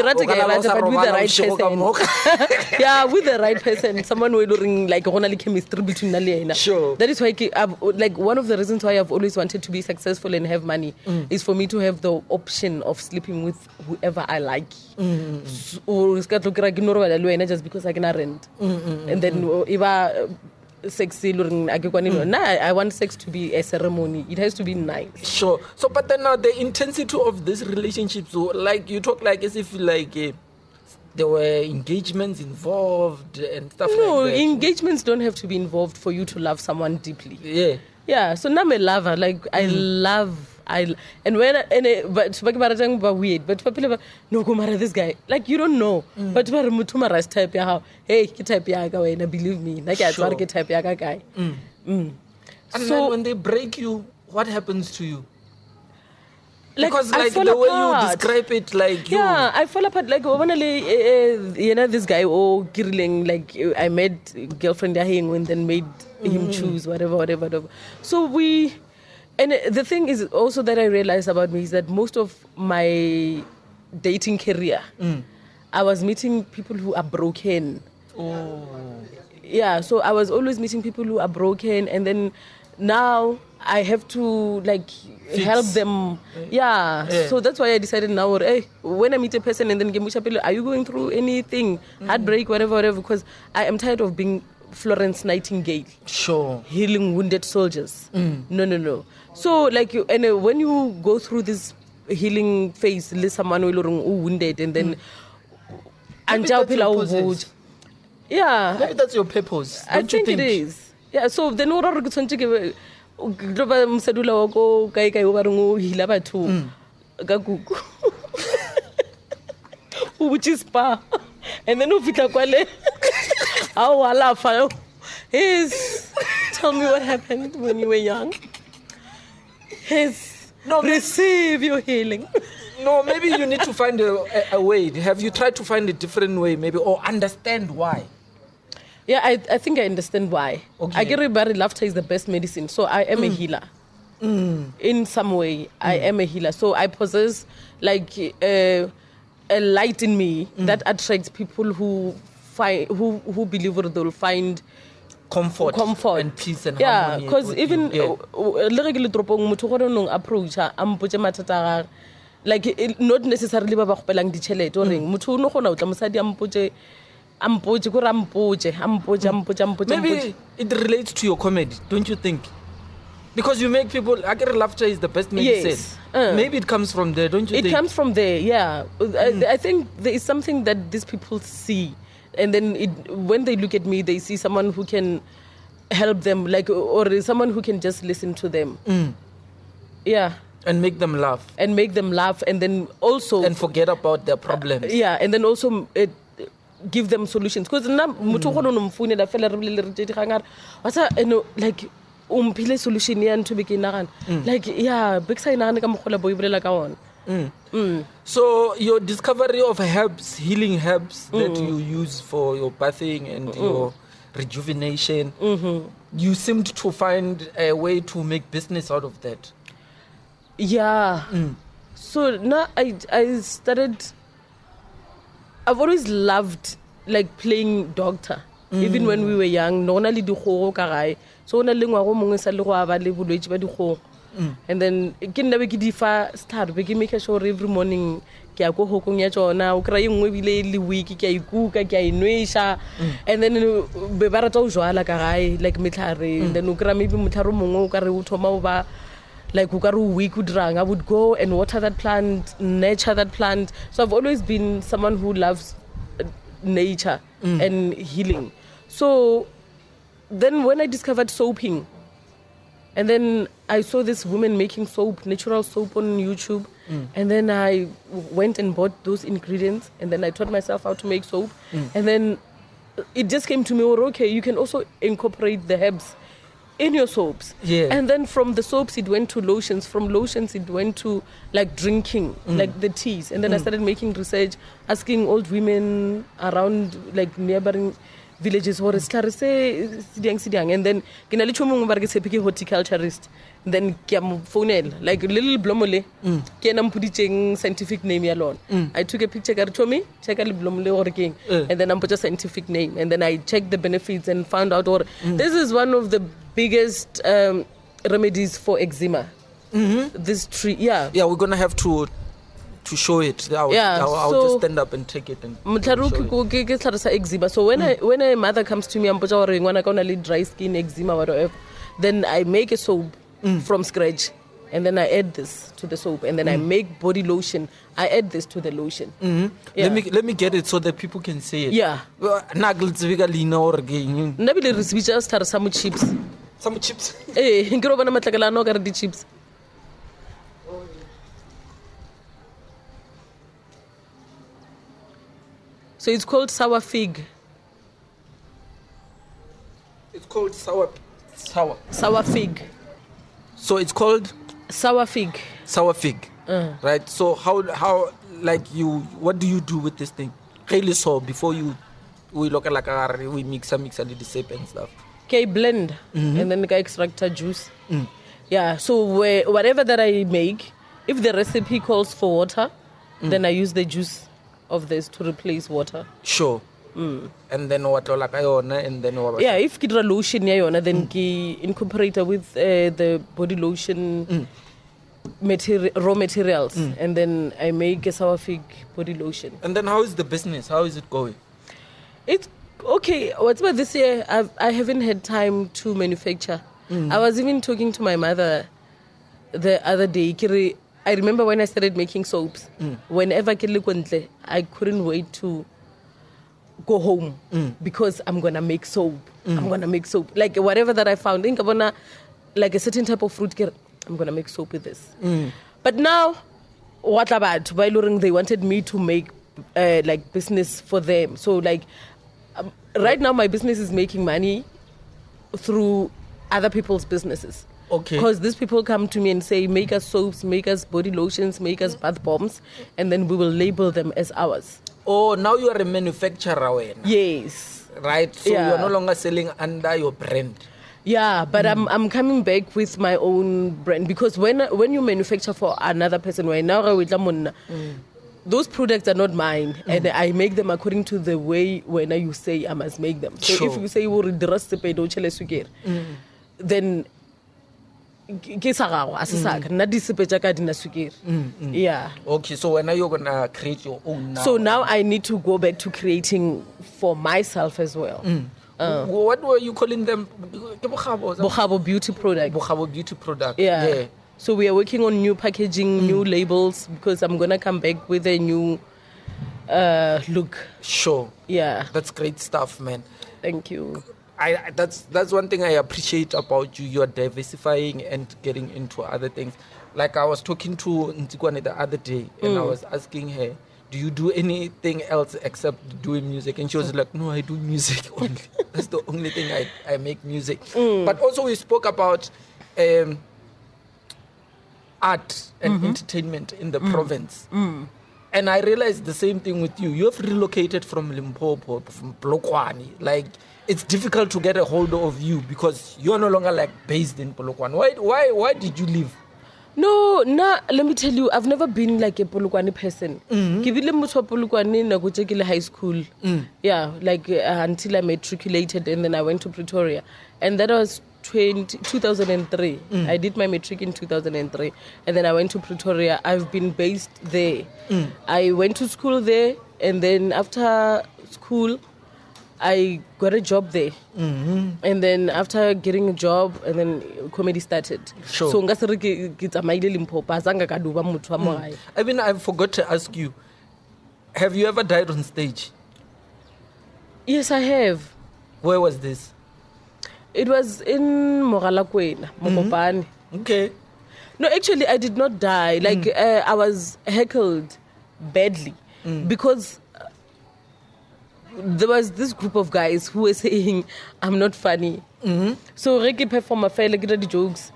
rata but with the right person. Yeah, with the right person, someone who will like only chemistry between Nali. Sure. That is why like one of the reasons why I've always wanted to be successful and have money is for me to have the option of sleeping with whoever I like. Or just because I can rent. And then sexy I want sex to be a ceremony. It has to be nice. Sure. So but then now the intensity of this relationship, so like you talk like as if like there were engagements involved and stuff like that. No, engagements don't have to be involved for you to love someone deeply. Yeah, so now I'm a lover. Like I love but weird. But people no go marry this guy. Like you don't know. But mutuma type ya hey, type ya guy, believe me. Like I type ya guy. And so then when they break you, what happens to you? Because like the way you describe it, like I fall apart. Like this guy killing. Like I met girlfriend him and then made him choose whatever. So and the thing is also that I realized about me is that most of my dating career, I was meeting people who are broken. Yeah, so I was always meeting people who are broken, and then now I have to like help them. So that's why I decided now, when I meet a person and then are you going through anything, heartbreak, whatever, because I am tired of being Florence Nightingale. Sure. Healing wounded soldiers. No. So like when you go through this healing phase, someone will wounded and then maybe that's your purpose. I think it is. Yeah, so then which is spa. And then tell me what happened when you were young. Receive your healing. No, maybe you need to find a way. Have you tried to find a different way, maybe, or understand why? Yeah, I think I understand why. Okay. I get everybody laughter is the best medicine. So I am a healer. In some way, I am a healer. So I possess like a light in me that attracts people who believe that they'll find comfort and peace and Yeah, harmony. because even like not necessarily ba gopelang ditšhelete o reng motho o no gona o tla mosadi maybe it relates to your comedy, don't you think? Because you make people, I get laughter is the best medicine. Yes. Maybe it comes from there, don't you think? It comes from there, yeah. I think there is something that these people see, and then when they look at me, they see someone who can help them, like, or someone who can just listen to them. Yeah. And make them laugh. And then also... And forget about their problems. Yeah, and then also give them solutions. Because like, solution yan to begin like, yeah, big sign So your discovery of herbs, healing herbs that you use for your bathing and your rejuvenation, you seemed to find a way to make business out of that. Yeah. So now I started. I've always loved like playing doctor. Even when we were young, normally di go karai. So na lengwa go mongwe sa le go aba le bolwetse ba di go. And then ke nna be ke di fa start be ke make sure every morning ke ya go hokong ya tsona o kry engwe bile le week ke ya ikuka ke ya inwesha and then be ba rata o jwala karai like metlhare and then o kry maybe motlharo mongwe o ka re o thoma o ba like week I would go and water that plant, nurture that plant. So I've always been someone who loves nature and healing. So then when I discovered soaping, and then I saw this woman making soap, natural soap on YouTube, and then I went and bought those ingredients, and then I taught myself how to make soap, and then it just came to me, okay, you can also incorporate the herbs in your soaps. Yeah. And then from the soaps it went to lotions, from lotions it went to like drinking, like the teas. And then I started making research, asking old women around like neighboring villages or sidang. And then kina le chomo ngwa ke sepike horticulturist. Then ke am phonel like little blomole ke na mpuditseng scientific name ya lona. I took a picture ka re chomi check le blomole gore keng and then I put a scientific name and then I checked the benefits and found out this is one of the biggest remedies for eczema. This tree, yeah, we're gonna have to show it. I'll just stand up and take it and show it. Eczema. So when a mother comes to me and puts dry skin, eczema, whatever, then I make a soap from scratch, and then I add this to the soap, and then I make body lotion. I add this to the lotion. Yeah. Let me get it so that people can see it. Yeah. Nabile receive some chips. Some chips. Eh, ngiro bana matlakala no ka re di chips. So it's called sour fig. It's called sour fig. So it's called sour fig. Sour fig. Right? So how like what do you do with this thing? Really, so before we look like we mix a little shape and stuff. Okay, blend and then extract juice. Yeah, so whatever that I make, if the recipe calls for water, then I use the juice of this to replace water. Sure. And then what and then what? Yeah, if kidra lotion then ki incorporate with the body lotion raw materials, and then I make a sour fig body lotion. And then how is the business? How is it going? It's okay. What's about this year? I haven't had time to manufacture. I was even talking to my mother the other day. I remember when I started making soaps. Whenever I couldn't wait to go home because I'm gonna make soap. I'm gonna make soap. Like whatever that I found, think about like a certain type of fruit. I'm gonna make soap with this. But now, what about they wanted me to make like business for them. So like right now, my business is making money through other people's businesses. Okay. Because these people come to me and say, make us soaps, make us body lotions, make us bath bombs, and then we will label them as ours. Oh, now you are a manufacturer. Yes. Right? So Yeah. you're no longer selling under your brand. Yeah, but I'm coming back with my own brand, because when you manufacture for another person, those products are not mine, and I make them according to the way when you say I must make them. So Sure. if you say then yeah. Okay, so when are you gonna create your own now? So now I need to go back to creating for myself as well. What were you calling them? Bokhabo beauty product. Bokhabo beauty product. Yeah. So we are working on new packaging, new labels, because I'm gonna come back with a new look. Sure. Yeah. That's great stuff, man. Thank you. That's one thing I appreciate about you. You're diversifying and getting into other things. Like I was talking to Ntikwane the other day, and I was asking her, do you do anything else except doing music? And she was like, no, I do music only. That's the only thing I make music. But also we spoke about art and entertainment in the province. And I realized the same thing with you. You have relocated from Limpopo, from Polokwane. Like, it's difficult to get a hold of you because you're no longer like based in Polokwane. Why did you leave? No, let me tell you, I've never been like a Polokwane person. Kibile motho wa Polokwane na go tsekile high school. Yeah, like until I matriculated, and then I went to Pretoria. And that was 2003. I did my matric in 2003, and then I went to Pretoria. I've been based there. I went to school there, and then after school I got a job there. And then after getting a job, and then comedy started. Sure. So ngasere ke tsamaile Limpopo azanga ka duba motho wa mo gae. I mean, I forgot to ask you, have you ever died on stage? Yes, I have. Where was this? It was in Mogalakwena, Mokopane. Okay. No, actually, I did not die. Like, I was heckled badly because there was this group of guys who were saying, I'm not funny. So, Ricky perform a fair, like, the jokes.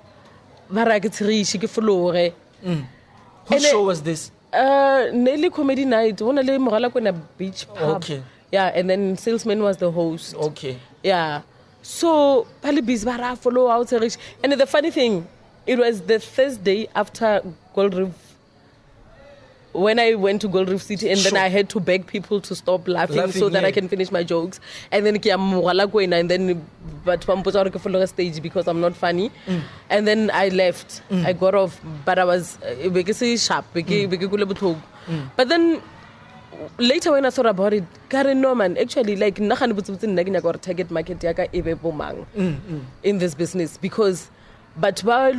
Whose show was this? Nelly Comedy Night. One of them, Mogalakwena Beach Pub. Okay. Yeah, and then Salesman was the host. Okay. Yeah. So, Palibis Bara follow out. And the funny thing, it was the Thursday after Gold Reef, when I went to Gold Reef City, and then I had to beg people to stop laughing so that I can finish my jokes. And then and then but follow stage because I'm not funny. And then I left. I got off, but I was sharp. But then later when I thought about it, Karen Norman, actually, like, target market in this business, because but for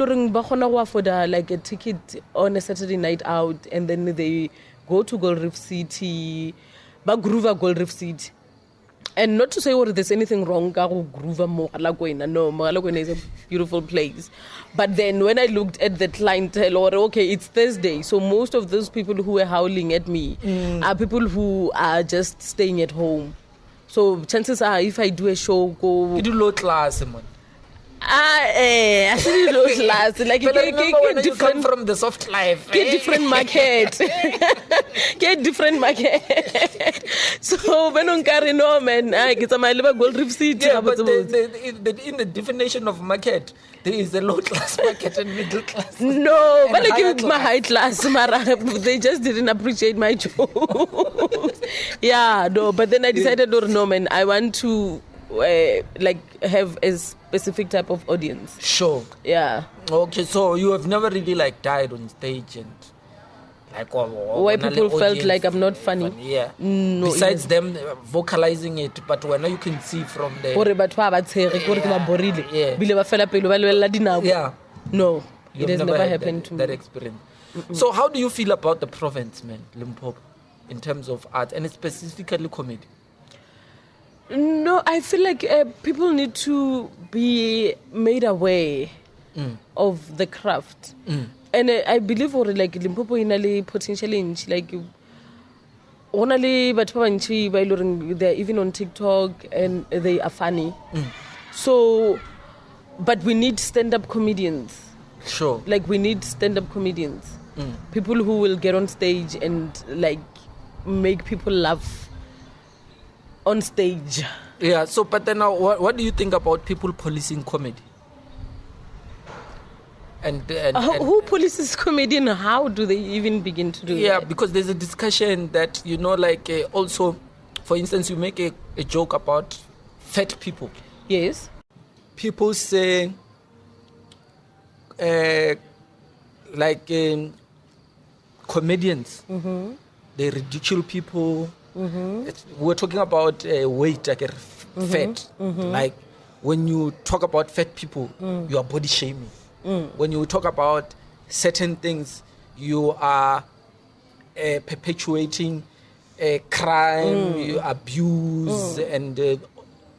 like a ticket on a Saturday night out, and then they go to Gold Reef City, but Groover Gold Reef City. And not to say there's anything wrong with Groover Mogalakwena. No, Mogalakwena is a beautiful place. But then when I looked at the clientele, okay, it's Thursday, so most of those people who were howling at me are people who are just staying at home. So chances are, if I do a show, go... You do low class, man. I see low class. Like, but I remember when you come from the soft life. Get different market. Get different market. So when on carry no man, I get my little Gold Reef City. Yeah, but in the definition of market, there is a low class market and middle class. No, but I give my high class. They just didn't appreciate my jokes. Yeah, no. But then I decided, no man, I want to like have a specific type of audience. Sure. Yeah. Okay, so you have never really like died on stage and like where people felt like I'm not funny. Yeah. No. Besides them vocalizing it, but when you can see from the yeah. No, it has never happened to me. That experience. So how do you feel about the province, man, Limpopo, in terms of art and specifically comedy? No, I feel like people need to be made aware of the craft. And I believe like Limpopo inali potentially like only but they're even on TikTok and they are funny. So but we need stand-up comedians. Sure. Like we need stand-up comedians. People who will get on stage and like make people laugh on stage. Yeah, so but then now what do you think about people policing comedy? Who polices comedian? How do they even begin to do that? Because there's a discussion that, like also, for instance, you make a joke about fat people. Yes. People say, comedians, they ridicule people. We're talking about weight, like fat. Like when you talk about fat people, you are body shaming. When you talk about certain things, you are perpetuating crime, abuse, and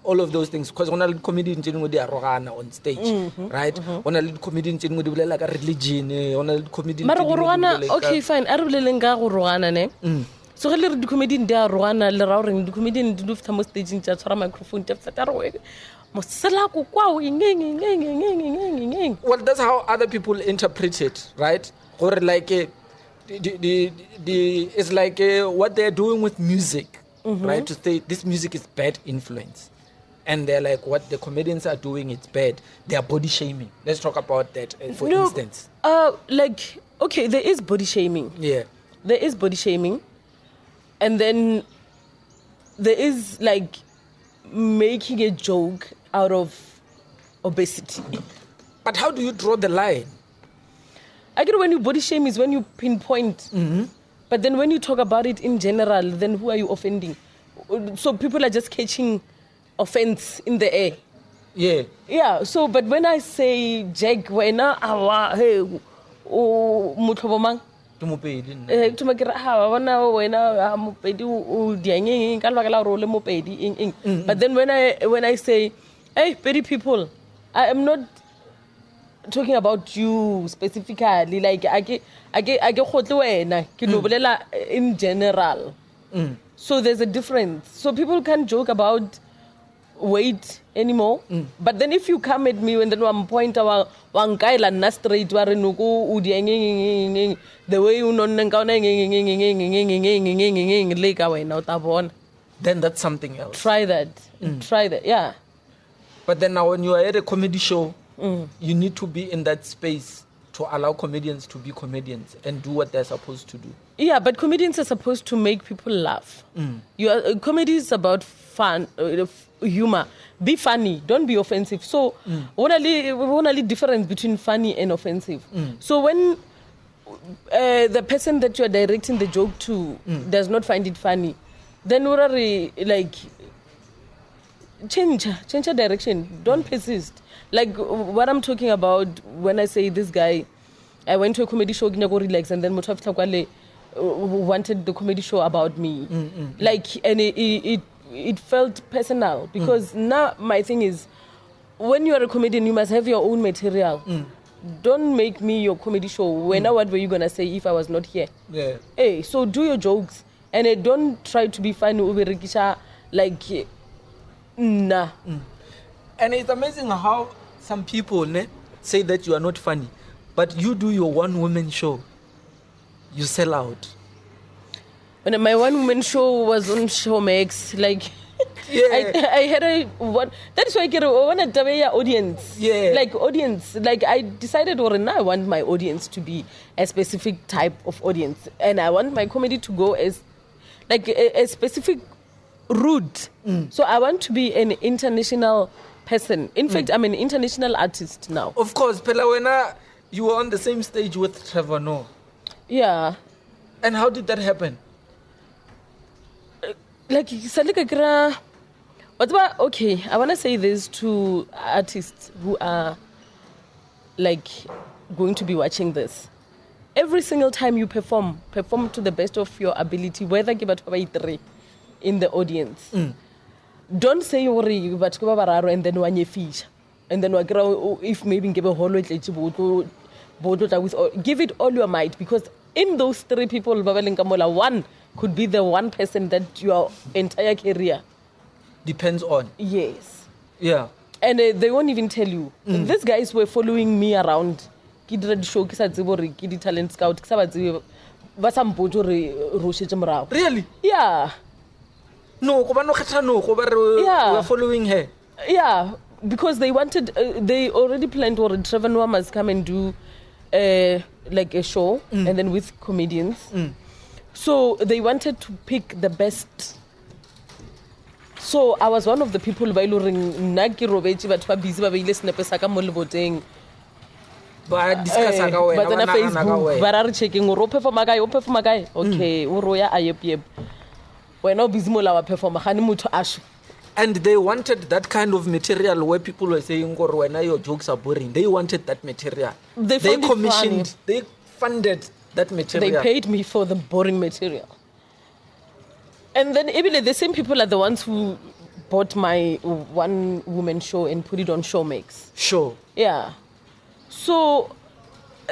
all of those things. Because when a comedian they are on stage, right? When a comedian they like a religion, when a comedian okay, fine. I don't ne. So le re di comedian dia roana le ra re di comedian di dufta mo stage tsa tshwara microphone tsa feta re mo sela ko kwa well, that's how other people interpret it, right? Or like it's like what they're doing with music, right? To say this music is bad influence, and they're like what the comedians are doing it's bad. They are body shaming. Let's talk about that for instance. Like okay, there is body shaming. Yeah, there is body shaming. And then there is like making a joke out of obesity. But how do you draw the line? I get when you body shame is when you pinpoint. But then when you talk about it in general, then who are you offending? So people are just catching offense in the air. Yeah. Yeah. So, but when I say Jack, when hey, mutlobomang. But then when I say, hey, petty people, I am not talking about you specifically. Like I get in general. So there's a difference. So people can't joke about weight anymore. But then if you come at me and then one point our one guy la na straight wa re nuku the way you know then that's something else. Try that. Yeah. But then now when you are at a comedy show, you need to be in that space to allow comedians to be comedians and do what they're supposed to do. Yeah, but comedians are supposed to make people laugh. Comedy is about fun, humor. Be funny, don't be offensive. So, what are the difference between funny and offensive? So when the person that you are directing the joke to does not find it funny, then what are like change a direction. Don't persist. Like what I'm talking about when I say this guy, I went to a comedy show, go relax, and then Mutaf Takwale wanted the comedy show about me. Like, and it felt personal because now my thing is, when you are a comedian, you must have your own material. Don't make me your comedy show. What were you gonna say if I was not here? Yeah. Hey, so do your jokes and don't try to be funny. Like, nah. And it's amazing how some people say that you are not funny, but you do your one-woman show, you sell out. When my one-woman show was on Showmax, like, yeah. I had a one. That's why I want to have audience. Yeah. Like audience. Like I decided, I want my audience to be a specific type of audience, and I want my comedy to go as like a specific route. So I want to be an international person. In fact, I'm an international artist now. Of course, Pelawena, you were on the same stage with Trevor, no? Yeah. And how did that happen? Like, okay, I want to say this to artists who are like going to be watching this. Every single time you perform to the best of your ability, whether in the audience. Don't say and then one you feature. And then if maybe give a whole give it all your might, because in those three people, one could be the one person that your entire career depends on. Yes. Yeah. And they won't even tell you. These guys were following me around. Talent scout. Really? Yeah. No, we are following her. Yeah, because they wanted, they already planned for Trevor must come and do like a show, and then with comedians. So they wanted to pick the best. So I was one of the people who were busy. But discuss but then Facebook, but are checking or perform a guy, okay, Uroya ayep. We're not busy mola perform ash. And they wanted that kind of material where people were saying, when your jokes are boring. They wanted that material. They commissioned, they funded that material. They paid me for the boring material. And then even the same people are the ones who bought my one woman show and put it on Showmax. Sure. Yeah. So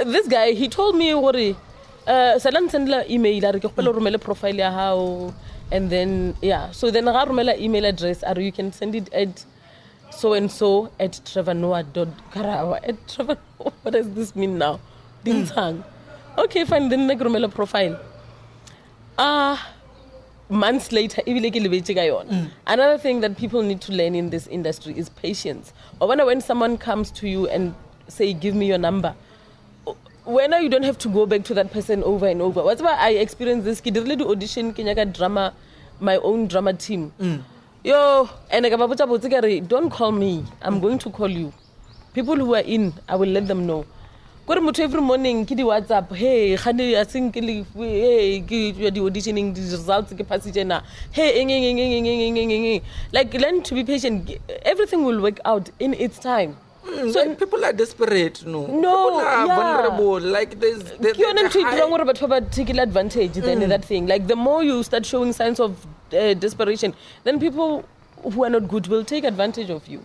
this guy, he told me, Salam sendla email, profile how, and then so then I rumela email address, or you can send it at so and so at trevornoah.karawa at Trevor. What does this mean now? Okay, fine. Then I rumela profile. Months later, another thing that people need to learn in this industry is patience. Or when someone comes to you and say, give me your number, when you don't have to go back to that person over and over. That's why I experienced this. I did audition, drama, my own drama team. Yo, and don't call me. I'm going to call you. People who are in, I will let them know. Every morning, kidi WhatsApp, hey, I think, hey, you are auditioning, the results, hey, like, learn to be patient. Everything will work out in its time. So like people are desperate, no. People are vulnerable. Like there's particular advantage than that thing. Like the more you start showing signs of desperation, then people who are not good will take advantage of you.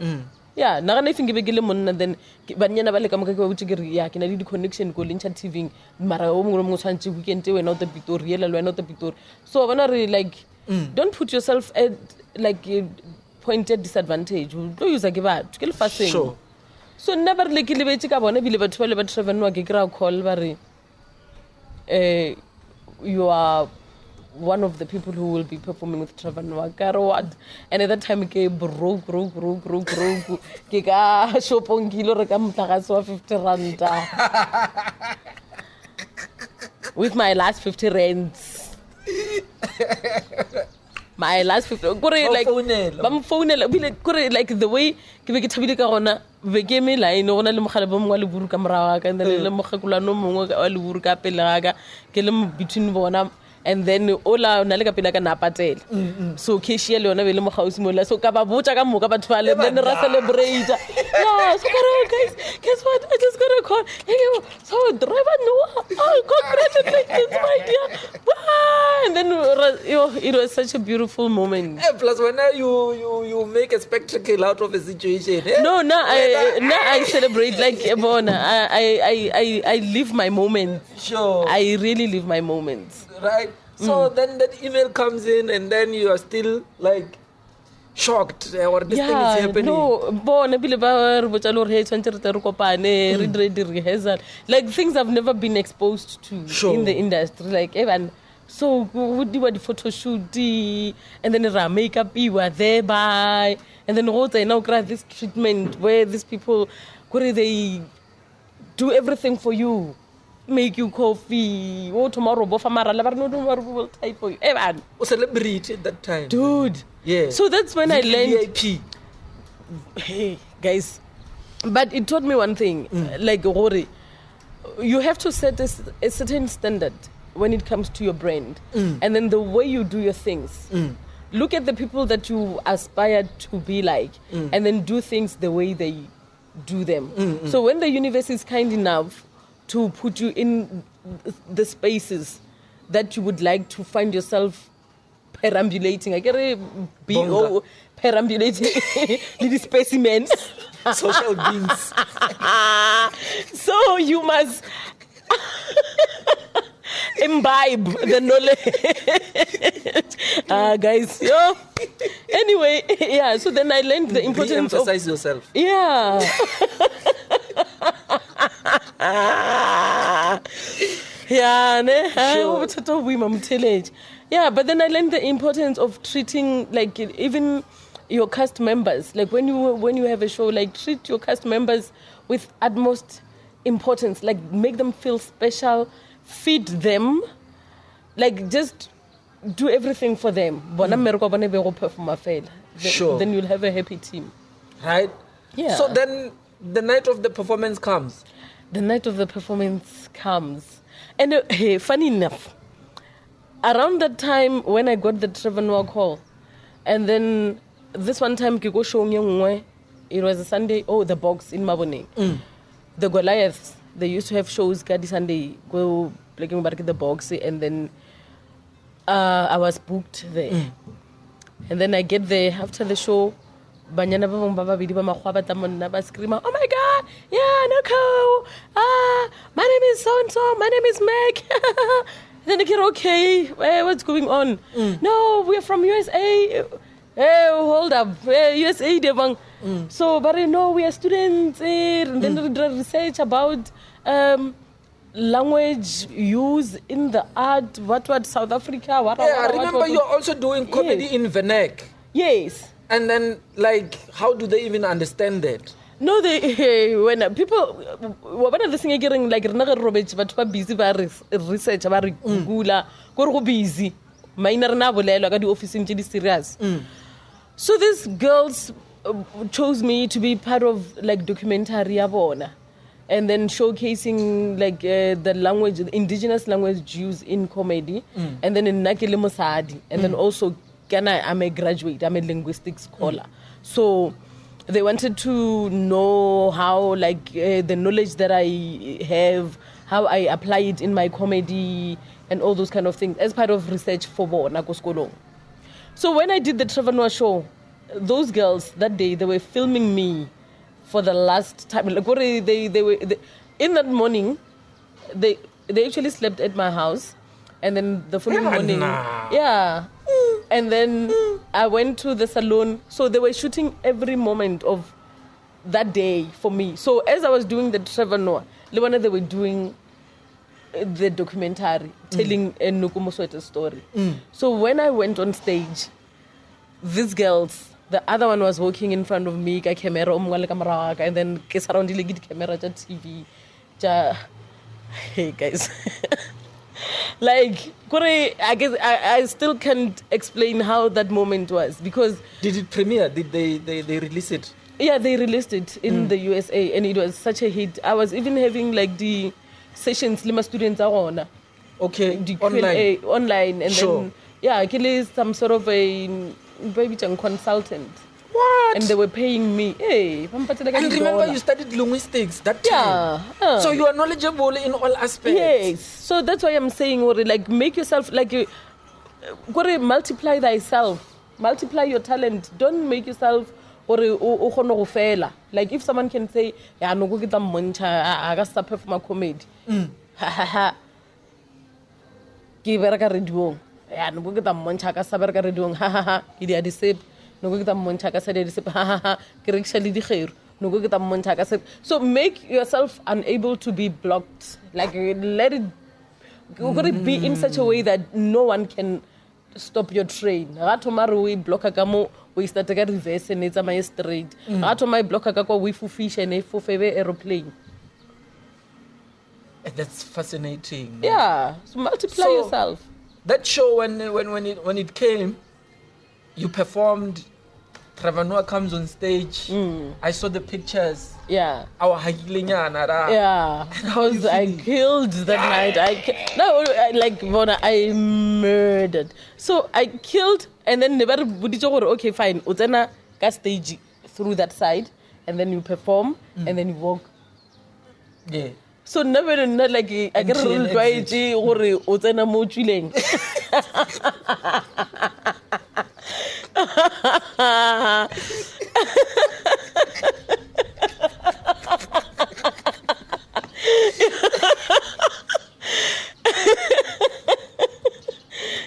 Yeah, nagana if ngibekile monna then banyana ba le ka mokake wa butshikere ya ke na le di connection go lentsa TV mara o mongwe mo tshwantse weekend we not the Victoria le not the Victoria. So when are like don't put yourself at like pointed disadvantage. Do use a give out. Sure. So never like libeti ka bona bile batho ba le ba Trevor no ke kra call ba re you are one of the people who will be performing with Trevor Noah. And at that time, ke broke. Ke ka shopong kilo re ka motlakase wa 50 rand. With my last 50 rands. My last 50 like bam phone like the way ke be ke thabile ka gona be ke me line gona le mogala ba mongwa le buru ka morawa ka and then le mogakula no mongwe ka le buru ka pele ga ke le between bona. And then ola na le ka pela ka na patela so cashier le ona be le mogausi mola so ka ba botsa ka moka batho ba le then ra celebrate so guys guess what I just got a call so Trevor Noah congratulations my dear bye. And then it was such a beautiful moment. Plus when you make a spectacle out of a situation. No, I celebrate like I live my moments. Sure. I really live my moments. Right. So then that email comes in and then you are still like shocked or this thing is happening. No, like things I've never been exposed to in the industry. Like even so we do the photo shoot and then the makeup you were there by and then now grab this treatment where these people they do everything for you. Make you coffee. Tomorrow, will type for you. Evan. Celebrity at that time. Dude. Yeah. So that's when I learned. VIP. Hey, guys. But it taught me one thing. Like, you have to set a certain standard when it comes to your brand. And then the way you do your things. Look at the people that you aspire to be like. And then do things the way they do them. So when the universe is kind enough to put you in the spaces that you would like to find yourself perambulating. I get a perambulating little specimens. Social beings. So you must imbibe the knowledge. Guys, anyway, so then I learned the importance of... Emphasize yourself. Yeah. But then I learned the importance of treating like even your cast members. Like when you have a show, like treat your cast members with utmost importance, like make them feel special, feed them, like just do everything for them. Sure. Then you'll have a happy team. Right? Yeah. So then the night of the performance comes. The night of the performance comes. And hey, funny enough, around that time when I got the Trevor Noah call, and then this one time, Kiko Showmax, it was a Sunday, the box in Mabone. The Goliaths, they used to have shows, Gadi Sunday, go playing back at the box, and then I was booked there. And then I get there after the show, Banyana Baba Bidiba Mahwaba Tamanaba scream, oh my God, yeah, Noko, my name is so-and-so, my name is Meg. Then I get, okay, what's going on? No, we're from USA. Hey, hold up, USA, Thabang. So, but no, we are students, and then the research about language use in the art, what South Africa, I remember you're also doing comedy in Vernac. Yes. And then, like, how do they even understand that? No, when people, one of the things getting like Robert, but busy by research, about Google, go busy. Minor na bolelo ka di office in serious. So these girls chose me to be part of like documentary abona, and then showcasing like the language, the indigenous language used in comedy, and then in Nakele Mosadi, and then also I'm a graduate, I'm a linguistics scholar. So they wanted to know how like the knowledge that I have, how I apply it in my comedy and all those kind of things as part of research for Nako Skolong. So when I did the Trevor Noah show, those girls that day, they were filming me for the last time. Like what they were in that morning, they actually slept at my house, and then the following morning, and then I went to the salon. So they were shooting every moment of that day for me. So as I was doing the Trevor Noah, they were doing the documentary telling a NOKO MOSWETE story. So when I went on stage, these girls, the other one was walking in front of me, camera, and then camera, TV. Hey guys. Like, I guess I still can't explain how that moment was, because... Did it premiere? Did they release it? Yeah, they released it in the USA, and it was such a hit. I was even having like the sessions lima students are on. Okay, the online. Q&A, online, and sure. Then actually some sort of a baby consultant. What? And they were paying me. Hey, and remember you studied linguistics that time. Yeah. So you are knowledgeable in all aspects. Yes. So that's why I'm saying, like, make yourself like you. Multiply thyself. Multiply your talent. Don't make yourself. Like if someone can say, yeah, no go get them moncha, I got to perform comedy. Give her a redo. Yeah, no go get them moncha, I got to redo. Ha ha ha. Idia disip. No go get them moncha, I said disip. Ha ha ha. Kirikshali di khair. No go get them moncha, I said. So make yourself unable to be blocked. Like let it be in such a way that no one can stop your train. Tomorrow we block a gamo. We start to get reverse and it's a straight. After my block, I go with fish and a aeroplane. That's fascinating. Yeah, so multiply yourself. That show when it came, you performed. Trevor Noah comes on stage. I saw the pictures. Yeah. Our Hagilinyana. Yeah. Because I killed that night. I murdered. So I killed, and then never okay, fine. Utena got stage through that side, and then you perform, and then you walk. Yeah. So never not like I get ruled by G or Utena Mochileng.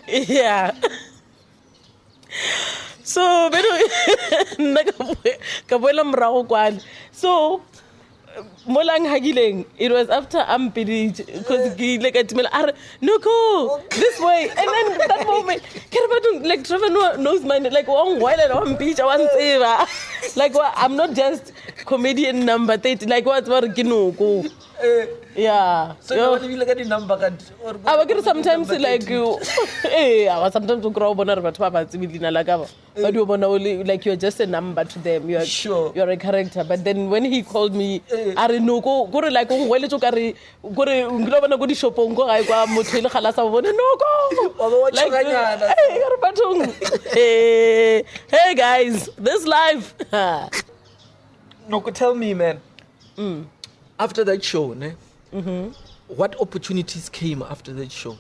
Yeah. So, so molang hagileng. It was after Ampidi because like I tell Noko this way, and then that moment, like Trevor knows my like one while and one beach, one saver. Like I'm not just comedian number 30. Like what's Noko. Yeah. So you want to look at the number card? I work sometimes like you. Sometimes you grow bonar but but you like you're just a number to them. You're sure. You're a character. But then when he called me, I know go like go to carry go ngilobana go di shopong go ga kwa motho ile khalasa bone no go. Like hey guys, this live. NOKO, tell me, man. After that show, ne? What opportunities came after that show?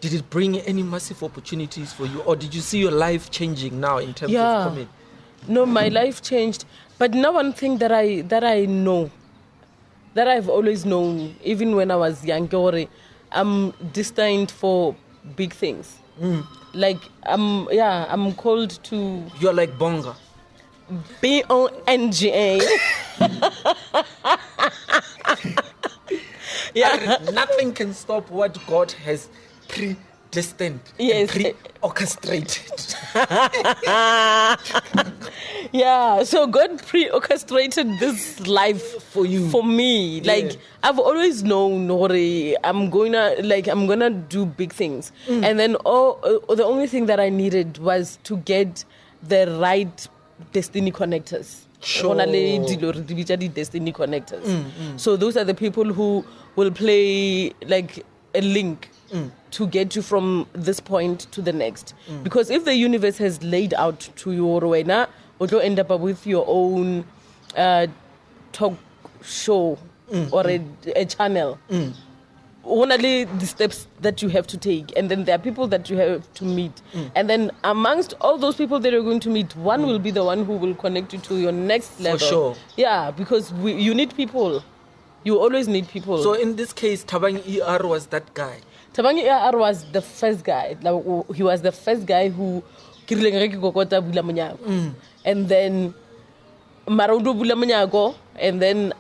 Did it bring any massive opportunities for you, or did you see your life changing now in terms of comedy? No, my life changed. But now one thing that I know, that I've always known, even when I was younger, I'm destined for big things. Like I'm called to. You're like Bonga. BONGA. Yeah. Nothing can stop what God has predestined. Yes. Pre-orchestrated. Yeah. So God pre-orchestrated this life for you. For me. Like I've always known I'm gonna do big things. And then the only thing that I needed was to get the right destiny connectors. Sure. Destiny connectors. So those are the people who will play like a link to get you from this point to the next. Because if the universe has laid out to your way now, you'll end up with your own talk show or a channel. Only the steps that you have to take, and then there are people that you have to meet, and then amongst all those people that you're going to meet, one will be the one who will connect you to your next level. For sure. Yeah, because you need people. You always need people. So in this case, Thabang ER was that guy. Thabang ER was the first guy. He was the first guy who and then Marudu Bulamanyago, and then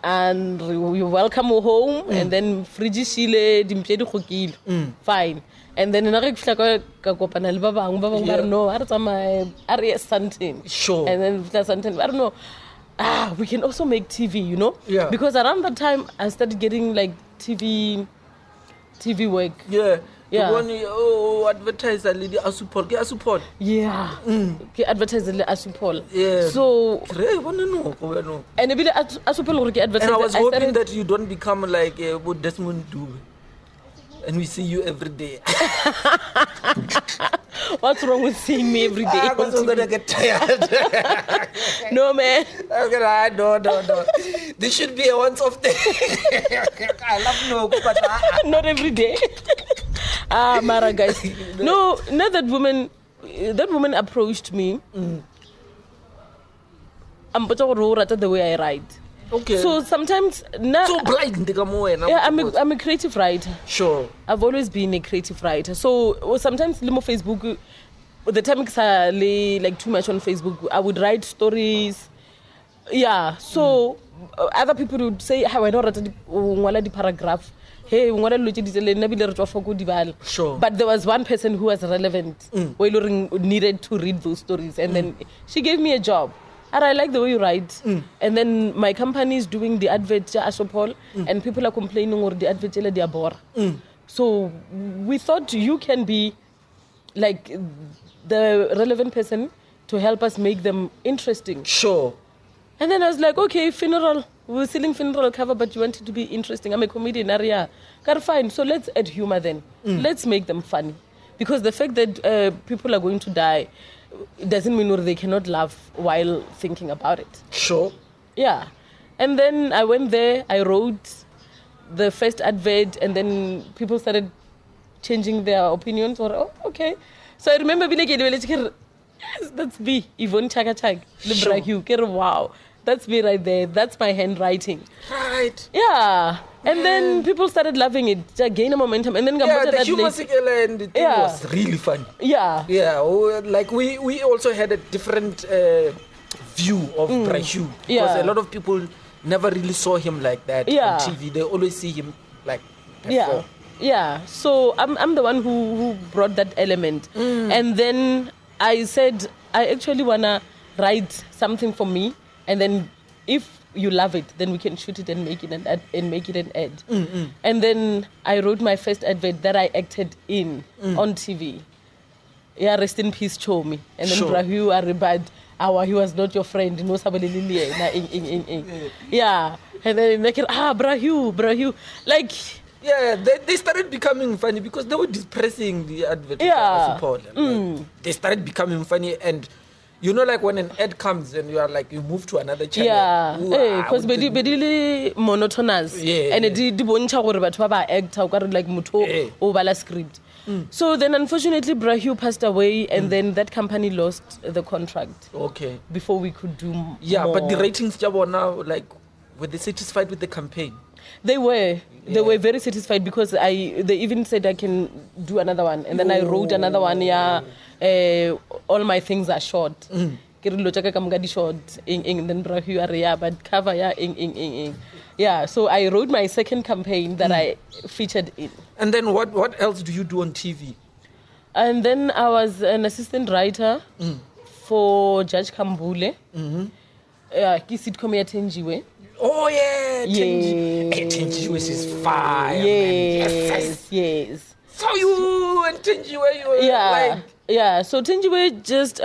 you welcome home, and then Friji Shile, Dimpedu Hokil. Fine. And then another Kakopanel Baba, no, Aria Santin. Sure. And then Santin, I don't know. We can also make TV, you know? Yeah. Because around that time, I started getting like TV work. Yeah. Yeah. The one advertiser lady Asupol. Yeah. Advertiser lady Asupol. Yeah. So and Asupol advertiser. And I was hoping that you don't become like Desmond Dube. And we see you every day. What's wrong with seeing me every day? I'm gonna get tired. No, man. No. This should be a once-off thing. I love NOKO, but not every day. Mara, guys. No, not that woman. That woman approached me. I'm the way I write. Okay. So sometimes so blind. Yeah, I'm a creative writer. Sure. I've always been a creative writer. So sometimes limo Facebook, the time like too much on Facebook, I would write stories. Yeah. So other people would say, "How I don't write the paragraph." Hey, sure. But there was one person who was relevant, who needed to read those stories, and then she gave me a job. And I like the way you write. And then my company is doing the advert, Asopol, and people are complaining over the advert, they are bored. So we thought you can be like the relevant person to help us make them interesting. Sure. And then I was like, okay, funeral. We're selling funeral cover, but you want it to be interesting. I'm a comedian area. Fine. So let's add humor then. Let's make them funny. Because the fact that people are going to die doesn't mean they cannot laugh while thinking about it. Sure. Yeah. And then I went there, I wrote the first advert, and then people started changing their opinions. Or, oh, okay. So I remember being like, yes, that's me, Yvonne Chagachag. Sure. Wow. That's me right there. That's my handwriting. Right. Yeah. And then people started loving it. Gain a momentum. And then the humor and the thing was really fun. Yeah. Yeah. Like we also had a different view of Brashu. Because a lot of people never really saw him like that on TV. They always see him like before. Yeah. So I'm the one who brought that element. And then I said, I actually want to write something for me and then if you love it, then we can shoot it and make it an ad. And then I wrote my first advert that I acted in on TV. Yeah, rest in peace, Chomi. And then Brahu Aribad, he was not your friend. No, yeah. And then like, Brahu. Like, yeah, they started becoming funny because they were depressing the advert. Like, they started becoming funny, and you know, like when an ad comes and you are like, you move to another channel. Yeah, because bedili monotonous. Yeah, and it did boncha gore batho ba act like mutho o script. So then unfortunately Brahu passed away, and then that company lost the contract. Okay. Before we could do more. But the ratings now, like, were they satisfied with the campaign? They were. They were very satisfied because they even said I can do another one, and then I wrote another one. All my things are short. Short. And then Brahu but cover yeah. So I wrote my second campaign that I featured in. And then what else do you do on TV? And then I was an assistant writer for Judge Kambule. Sitcom ya Tenjiwe. Oh yeah, Tenjiwe is fire. Yes. So you and Tenjiwe, you were like. Yeah, so Tenjiwe just,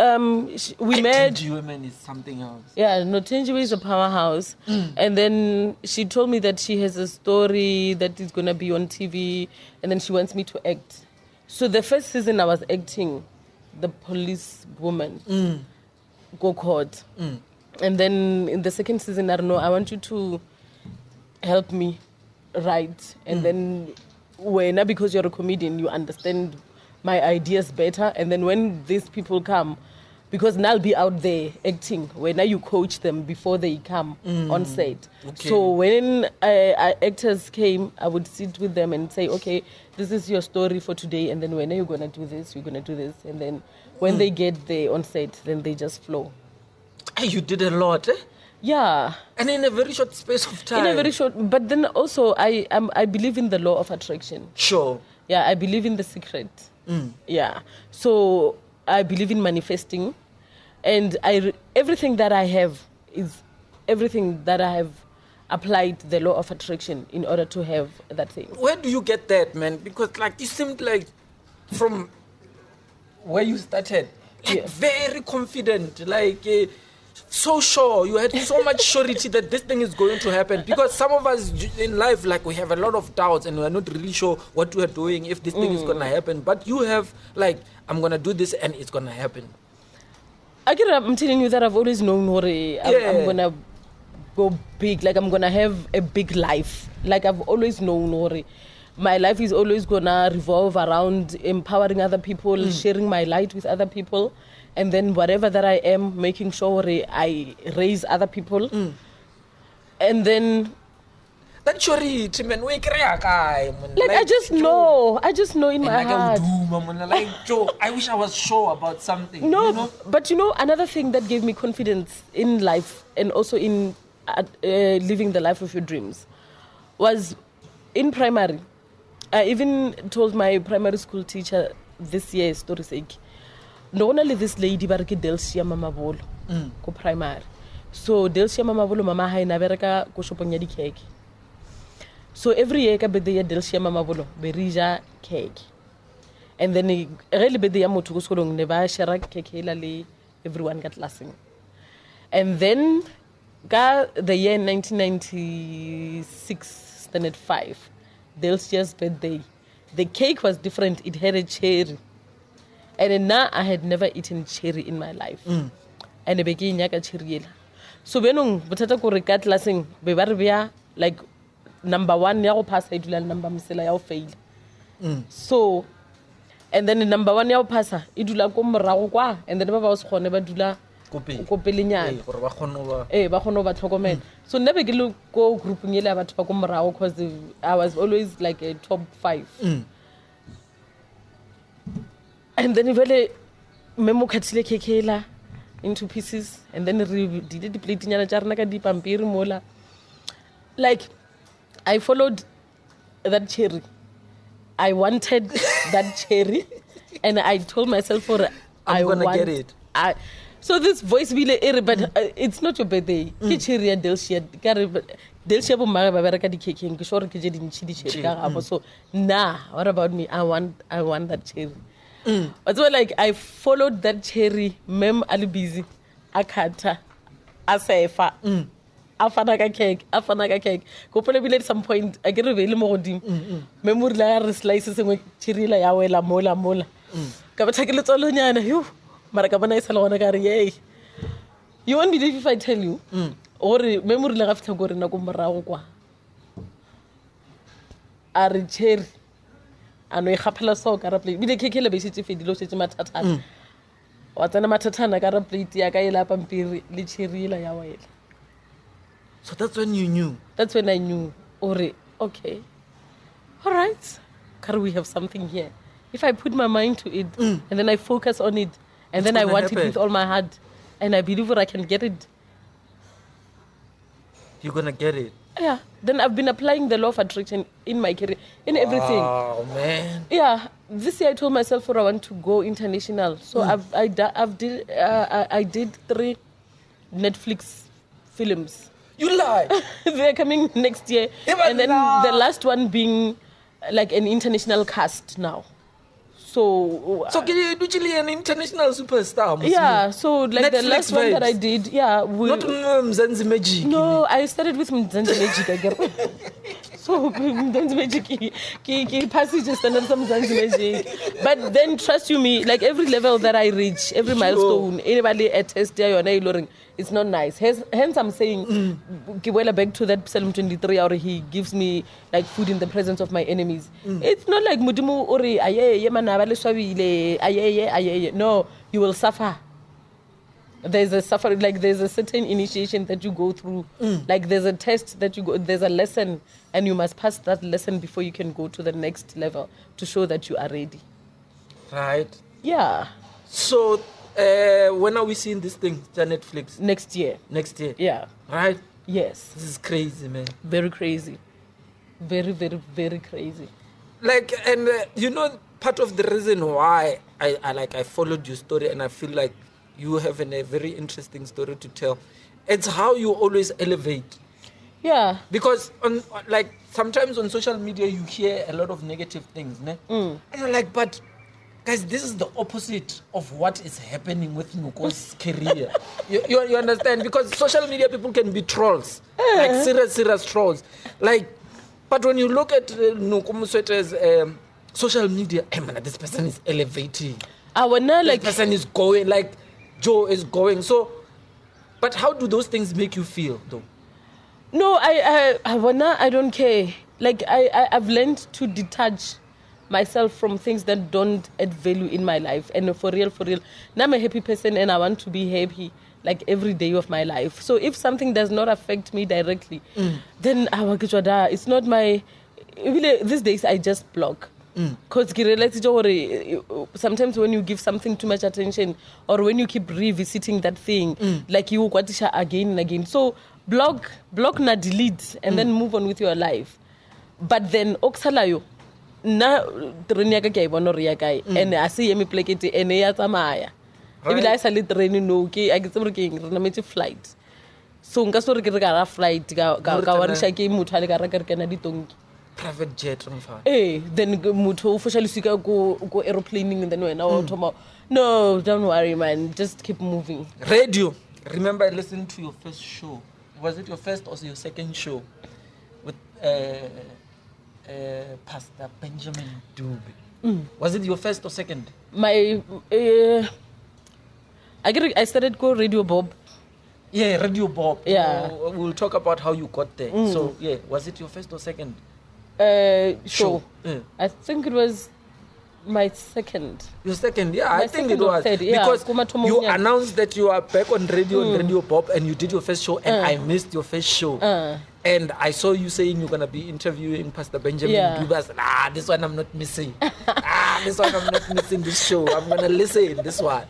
we met... Tenjiwe, man, is something else. Yeah, no, Tenjiwe is a powerhouse. And then she told me that she has a story that is going to be on TV, and then she wants me to act. So the first season I was acting the police woman, go court. And then in the second season, I don't know, I want you to help me write. And then because you're a comedian, you understand my ideas better, and then when these people come, because now I'll be out there acting, when now you coach them before they come on set. Okay. So when actors came, I would sit with them and say, okay, this is your story for today, and then when are you going to do this, you're going to do this, and then when they get there on set, then they just flow. You did a lot, eh? Yeah. And in a very short space of time. In a very short, but then also I believe in the law of attraction. Sure. Yeah, I believe in the secret. Yeah, so I believe in manifesting, and everything that I have is everything that I have applied the law of attraction in order to have that thing. Where do you get that, man? Because like you seemed like from where you started, like very confident, like so sure. You had so much surety that this thing is going to happen. Because some of us in life, like, we have a lot of doubts and we're not really sure what we are doing, if this thing is going to happen. But you have, like, I'm going to do this and it's going to happen. I'm telling you that I've always known I'm going to go big. Like, I'm going to have a big life. Like, I've always known my life is always going to revolve around empowering other people, sharing my light with other people. And then whatever that I am, making sure I raise other people. And then... That's your man. Like, I just know in my heart. Like, Joe, I wish I was sure about something. No, you know? But another thing that gave me confidence in life and also in living the life of your dreams was in primary. I even told my primary school teacher this year, story sake, not only this lady, but Delcia Mama Bolo, go primary. So Delcia Mama Bolo, Mama Hai Naverka, go shopping di cake. So every year, I be the Delcia Mama Bolo, Berija cake. And then I really be the Yamutu Solong, Neva, Sharak cake, everyone got laughing. And then, the year 1996, standard 5, Delcia's birthday. The cake was different, it had a cherry. And now I had never eaten cherry in my life. And I began to cherry. So when botata ko rekat lasing be barbia like number 1 ya go pass I dula number msela ya fail. So and then number 1 ya go pass I dula ko morago kwa and then ba ba se gone ba dula ko pelenyana gore ba kgone ba ba kgone ba tlhokomela. So never ke lo go grouping ile batho ba ko morago because I was always like a top 5. And then eventually, memo katile kekela into pieces, and then we did the plate nyana charna ka dipampiri mola. Like, I followed that cherry. I wanted that cherry, and I told myself, I'm gonna get it. So this voice bile but it's not your birthday. Ke cherry ya Delcia. Delcia bo mara ba bereka di kekeng ke sure ke je dintshi di cherry ka gabo. So what about me? I want that cherry. But so like I followed that cherry mem ali busy akata asefa. Afana ka cake. Go probably at some point I get really more dim. Memory la slices ngwe cherry la ya wela mola. Ka ba thakele tsolo nyana yo. Mara ka bona isala ka re yey. You won't believe if I tell you. Or memory la ga fitla go rena go morago kwa. Are cherry. Ano e gapela so ka ra plate. Bile kekele be setse fedilo setse mathatana. Wa tsena mathatana ka ra plate ya ka ela pampiri le cherry la ya wela. So that's when you knew. That's when I knew. Okay. All right. Can we have something here? If I put my mind to it and then I focus on it and then I want it with all my heart and I believe that I can get it. You're gonna get it. Yeah. Then I've been applying the law of attraction in my career, in everything. Oh man. Yeah. This year I told myself I want to go international. So I did 3 Netflix films. You lie. They're coming next year. And then the last one being like an international cast now. So can you do Chile an international superstar? Yeah, so like Netflix the last one that I did, not Mzansi Magic. No, I started with Mzansi Magic again. So Mzansi Magic, ki passages and some Mzansi Magic. But then trust you me, like every level that I reach, every milestone, anybody attest there or loring, it's not nice. Hence I'm saying, back to that Psalm 23, or he gives me like food in the presence of my enemies. It's not like mudimu ori aye no, you will suffer. There's a suffering, like there's a certain initiation that you go through. Like there's a test that you go, there's a lesson, and you must pass that lesson before you can go to the next level to show that you are ready. Right. Yeah. So when are we seeing this thing on Netflix? Next year. Yeah. Right? Yes. This is crazy, man. Very crazy. Very, very, very crazy. Like, and part of the reason why I followed your story and I feel like you have a very interesting story to tell, it's how you always elevate. Yeah. Because sometimes on social media you hear a lot of negative things, ne? And you're like, but guys, this is the opposite of what is happening with Noko's career. You understand? Because social media people can be trolls, like serious trolls. Like, but when you look at NOKO MOSWETE's social media, man, this person is elevating. This person is going, like Joe is going. So, but how do those things make you feel, though? No, I don't care. Like I've learned to detach myself from things that don't add value in my life. And for real, now I'm a happy person and I want to be happy like every day of my life. So if something does not affect me directly, then it's not my... These days I just block. Because sometimes when you give something too much attention or when you keep revisiting that thing, like you kwatisha again and again. So block na delete and then move on with your life. But then oksalayo na treni ka bona re ya kae and a se yemi plekete ene ya tsamaya ebile a sa le treni no ke a ke tsebore ke re na metse flight so nka so re ke re ka flight ka wanisha ke motho ale ka re ka na ditonki private jet on fire. Then motho officially sika go aeroplaning and then when no, don't worry man, just keep moving. Radio, remember I listened to your first show. Was it your first or your second show with Pastor Benjamin Dube? Was it your first or second? I started go Radio Bob. Yeah, Radio Bob. Yeah. We'll talk about how you got there. So yeah, was it your first or second? Show. Yeah. I think it was my second. Your second, yeah, I think it was. Third, yeah. Because you announced that you are back on radio on Radio Bob and you did your first show and I missed your first show. And I saw you saying you're going to be interviewing Pastor Benjamin Dube. I said, this one I'm not missing. This one I'm not missing this show. I'm going to listen this one.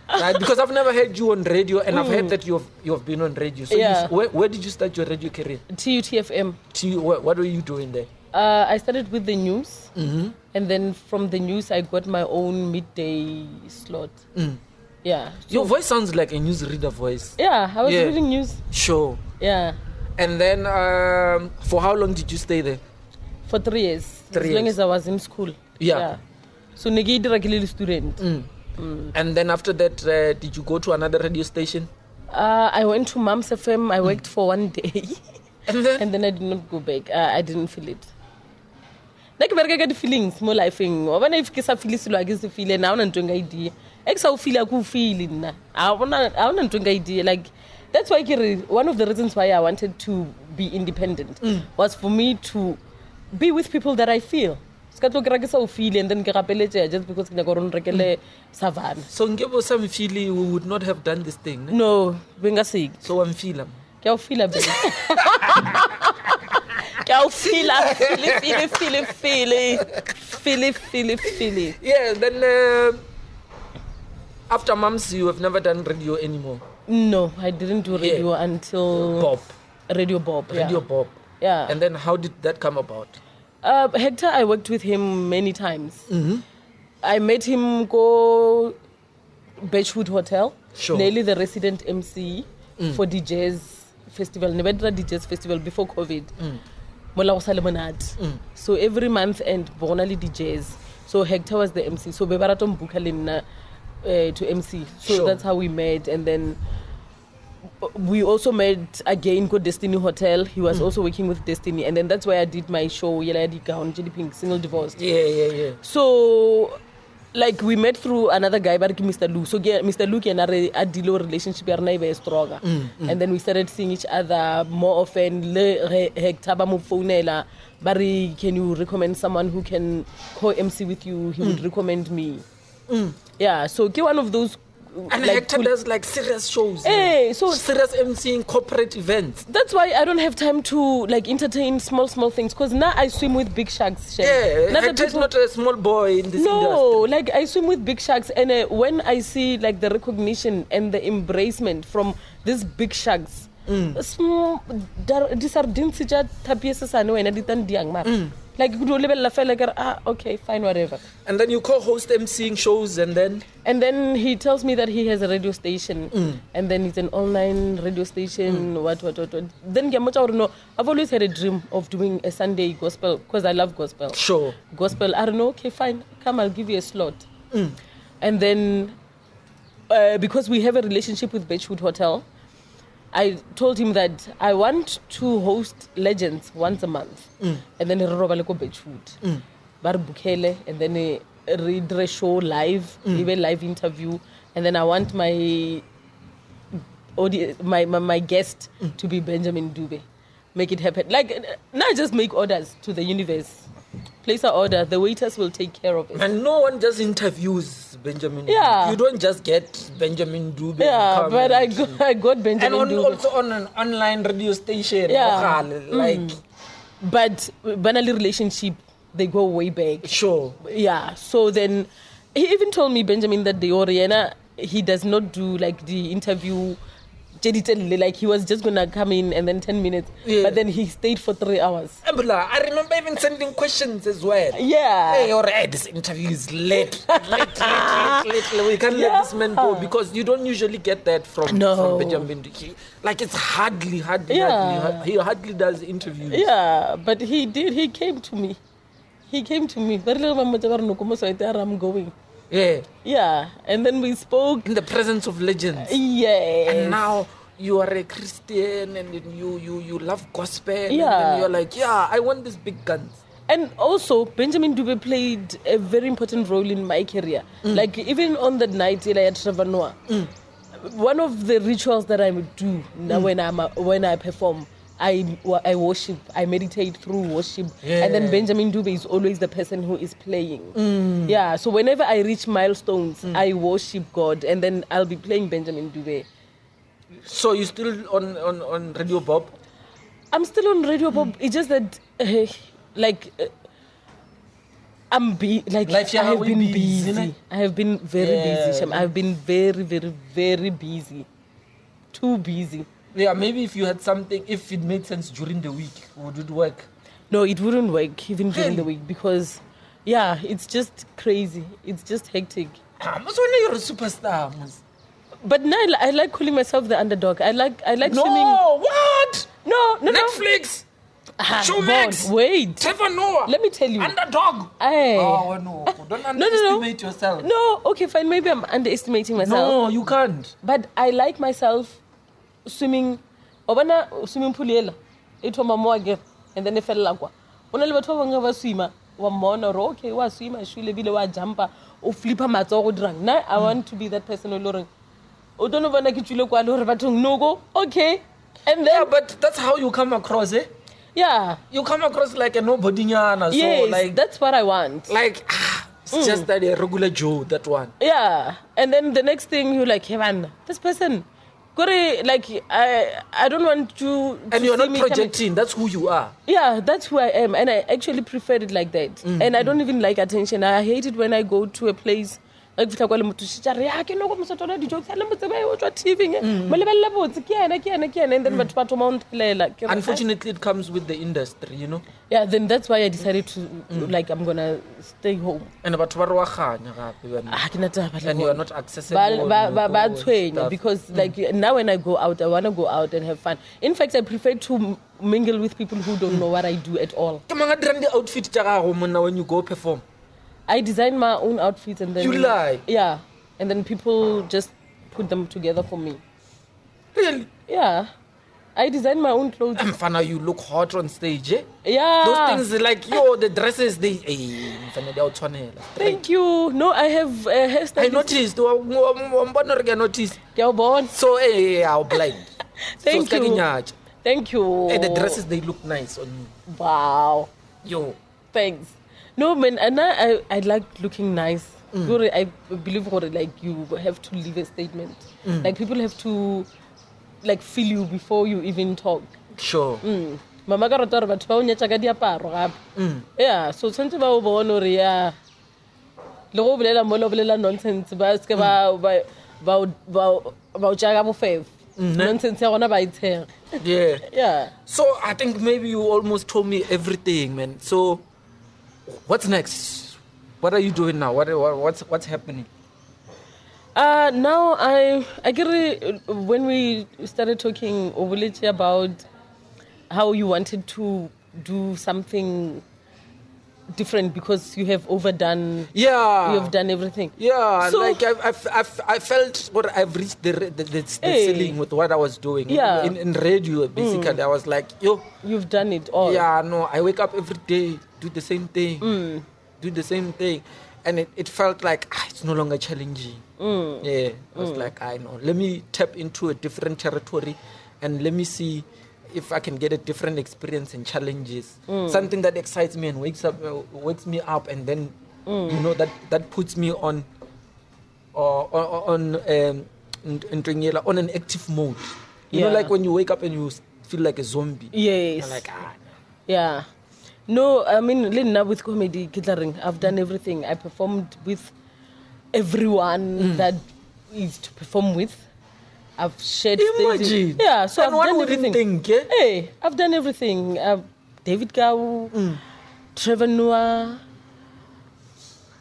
Right? Because I've never heard you on radio and I've heard that you've been on radio. So where did you start your radio career? TUTFM. What were you doing there? I started with the news, and then from the news I got my own midday slot. Yeah. Your voice sounds like a newsreader voice. Yeah, I was reading news. Sure. Yeah. And then, for how long did you stay there? For 3 years. 3 as long years. as I was in school. Yeah. So negi regular student. And then after that, did you go to another radio station? I went to Mom's FM. I worked for 1 day. And then? And then I did not go back. I didn't feel it. Like I get the feelings, more life thing. When I feel silo, I get the feeling. I want to idea. I feel like I feeling. I want to idea. Like that's why one of the reasons why I wanted to be independent was for me to be with people that I feel. Feel and then just because savannah. So ngebo some feel we would not have done this thing. No, benga sick. So I'm feel. Kya feel baby. Feel. Yeah, then after Mums, you have never done radio anymore. No, I didn't do radio until Bob. Radio Bob. Radio Bob. Yeah. And then how did that come about? Hector, I worked with him many times. I met him go Beachwood Hotel, nearly the resident MC for DJs Festival, Nevada DJs Festival before COVID. So every month and Bonali DJs. So Hector was the MC. So Bebaratom Bukalina to MC. So that's how we met. And then we also met again go Destiny Hotel. He was also working with Destiny. And then that's where I did my show, Yela Gown, Jelly Pink, Single Divorced. Yeah. So like we met through another guy, Mr. Lu. So Mr. Lu and I deal relationship are very stronger. And then we started seeing each other more often. Barry, can you recommend someone who can co-MC with you? He would recommend me. Yeah, so get one of those. And like, Hector does like serious shows. Hey, so serious MCing corporate events. That's why I don't have time to like entertain small things. Because now I swim with big sharks. Yeah, Hector's not a small boy in this industry. No, like I swim with big sharks, and when I see like the recognition and the embracement from these big sharks. Like okay, fine, whatever. And then you co-host MCing shows, and then he tells me that he has a radio station, and then it's an online radio station. What? Then I've always had a dream of doing a Sunday gospel because I love gospel. Sure. Gospel. I don't know. Okay, fine. Come, I'll give you a slot. And then because we have a relationship with Beachwood Hotel, I told him that I want to host legends once a month. And then Robaleko Beachwood. Bar Bukele, and then read a show live, give a live interview. And then I want my guest to be Benjamin Dube. Make it happen. Like, not just make orders to the universe. Place an order, the waiters will take care of it. And no one just interviews Benjamin Dube. Yeah. You don't just get Benjamin Dube. Yeah, but I got Benjamin Dube. And also on an online radio station. Yeah. Like, but banally relationship, they go way back. Sure. Yeah. So then he even told me, Benjamin, that the Oriana, he does not do like the interview. Like he was just gonna come in and then 10 minutes, but then he stayed for 3 hours. I remember even sending questions as well. Yeah. Hey, alright, this interview is late. We can't let this man go, because you don't usually get that from Benjamin. Like it's hardly. He hardly does interviews. Yeah, but he did. He came to me. I'm going. Yeah, and then we spoke in the presence of legends. Yeah. And now you are a Christian and you love gospel. Yeah. And then you're like, I want these big guns. And also, Benjamin Dube played a very important role in my career. Like even on the night at Trevor, one of the rituals that I would do when I perform, I worship, I meditate through worship. And then Benjamin Dube is always the person who is playing. Yeah, so whenever I reach milestones, I worship God, and then I'll be playing Benjamin Dube. So you're still on Radio Bob? I'm still on Radio Bob. It's just that, I have been busy. I have been very busy. I've been very, very, very busy. Too busy. Yeah, maybe if you had something, if it made sense during the week, would it work? No, it wouldn't work even during the week, because, it's just crazy. It's just hectic. You're a superstar. But now I like calling myself the underdog. I like swimming. No, what? No. Netflix. Showmax. Wait. Trevor Noah. Let me tell you. Underdog. Oh, no. Don't underestimate yourself. No, okay, fine. Maybe I'm underestimating myself. No, you can't. But I like myself swimming. Obana swimming pool yela. Ito mamo again. And then I fell lagwa. Ona le batho ba bang ba swima. Wa mona ro okay wa swima shule bile wa jumpa o flipa matsogo drang. Now I want to be that person o don't know bona ke tswile kwa le hore bathong no go. Okay. And then but that's how you come across, eh? Yeah. You come across like a nobody nyana. Yes, so like that's what I want. Like it's just that a regular Joe, that one. Yeah. And then the next thing you're like, hey man, this person. Like I don't want you to and you're see not me projecting, that's who you are. Yeah, that's who I am. And I actually prefer it like that. And I don't even like attention. I hate it when I go to a place like and then unfortunately it comes with the industry, you know. Yeah, then that's why I decided to like I'm gonna stay home. And and you are not accessible because like now when I go out, I want to go out and have fun. In fact, I prefer to mingle with people who don't know what I do at all. Outfit when you go perform. I design my own outfits and then you lie. Yeah, and then people just put them together for me. Really? Yeah, I design my own clothes. Fana, you look hot on stage, eh? Yeah. Those things like the dresses they. Thank you. No, I have hairstyles. I noticed. So I'll blind. Thank you. Thank you. Hey, the dresses they look nice on you. Wow. Yo. Thanks. No, man, and I like looking nice. I believe like you have to leave a statement. Like people have to like feel you before you even talk. Sure. Mama ka rata batho ba o nyetsa ka diaparo gape. Yeah, so tshwantse ba o bona hore ya le go bolela mo lo bolela nonsense ba se ba o jaga bo fave. Nonsense ya gona ba itshega. Yeah. Yeah. So I think maybe you almost told me everything, man. So what's next? What are you doing now? What's happening? Now I get when we started talking about how you wanted to do something different because you have overdone. Yeah, you have done everything. Yeah, so, like I felt what I've reached the ceiling with what I was doing. Yeah, in radio basically. I was like, yo, you've done it all. Yeah, no, I wake up every day, do the same thing, and it felt like it's no longer challenging. Yeah, I was like, I know. Let me tap into a different territory, and let me see if I can get a different experience and challenges. Something that excites me and wakes me up, and then that puts me on an active mode. You know, like when you wake up and you feel like a zombie. Yes. You're like Yeah. No, I mean, now with comedy, I've done everything. I performed with everyone that is to perform with. I've shared Imagine. Yeah, so and I've done everything. Think, eh? Hey, I've done everything. David Gau, Trevor Noah.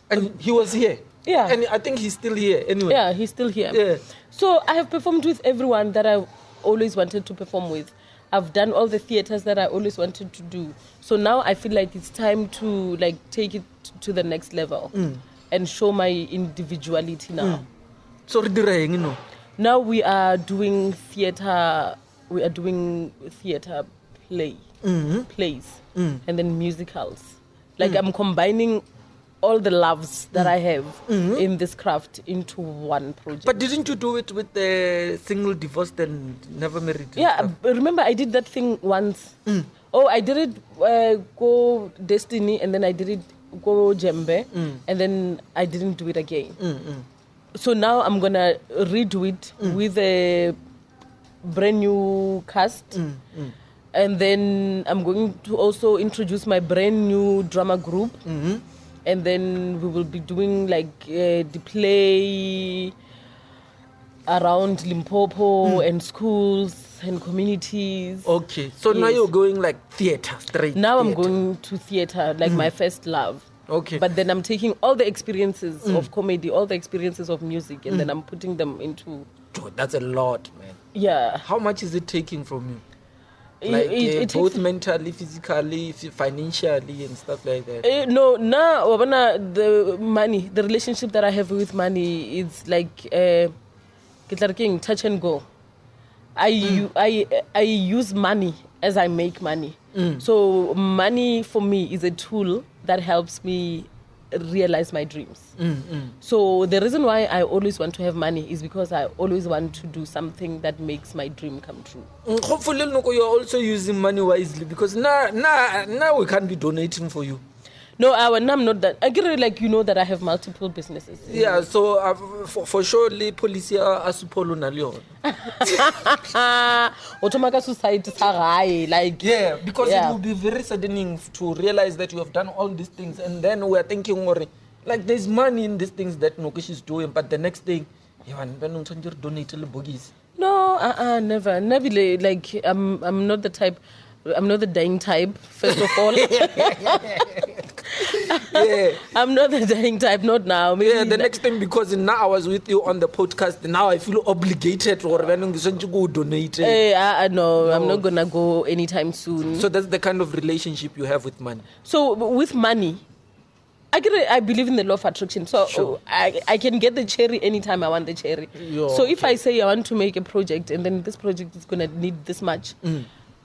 And he was here. Yeah. And I think he's still here anyway. Yeah, he's still here. Yeah. So I have performed with everyone that I always wanted to perform with. I've done all the theaters that I always wanted to do. So now I feel like it's time to like take it to the next level and show my individuality now. So now we are doing theater. We are doing theater plays, and then musicals. Like I'm combining all the loves that I have in this craft into one project. But didn't you do it with the single, divorced and never married? Yeah, remember I did that thing once. Oh, I did it go Destiny, and then I did it go Jembe, and then I didn't do it again. So now I'm gonna redo it with a brand new cast, and then I'm going to also introduce my brand new drama group. And then we will be doing like the play around Limpopo and schools and communities. Okay, so now you're going like theater straight. Now I'm going to theater, like my first love. Okay. But then I'm taking all the experiences of comedy, all the experiences of music, and then I'm putting them into Dude, that's a lot, man. Yeah. How much is it taking from you? Like It both takes- mentally, physically, financially, and stuff like that. no, now the money, the relationship that I have with money is like touch and go. I use money as I make money. So money for me is a tool that helps me realize my dreams. So the reason why I always want to have money is because I always want to do something that makes my dream come true. Hopefully, Noko, you're also using money wisely, because now we can't be donating for you. No, I'm not that. I get it, like, you know that I have multiple businesses. Yeah, so for sure, the police are supolo na le yona. Automaka society like Yeah, because Yeah. it will be very saddening to realize that you have done all these things, and then we're thinking, like, there's money in these things that Nokish is doing, but the next thing, donate the bogies. No, never. Like I'm not the type. I'm not the dying type. First of all, Yeah. I'm not the dying type. Not now. Maybe Yeah, the next thing, because now I was with you on the podcast, now I feel obligated or to go donate. No, I'm not gonna go anytime soon. So that's the kind of relationship you have with money. So with money, I believe in the law of attraction. So Sure. I can get the cherry anytime I want the cherry. Yeah, So if I say I want to make a project and then this project is going to need this much,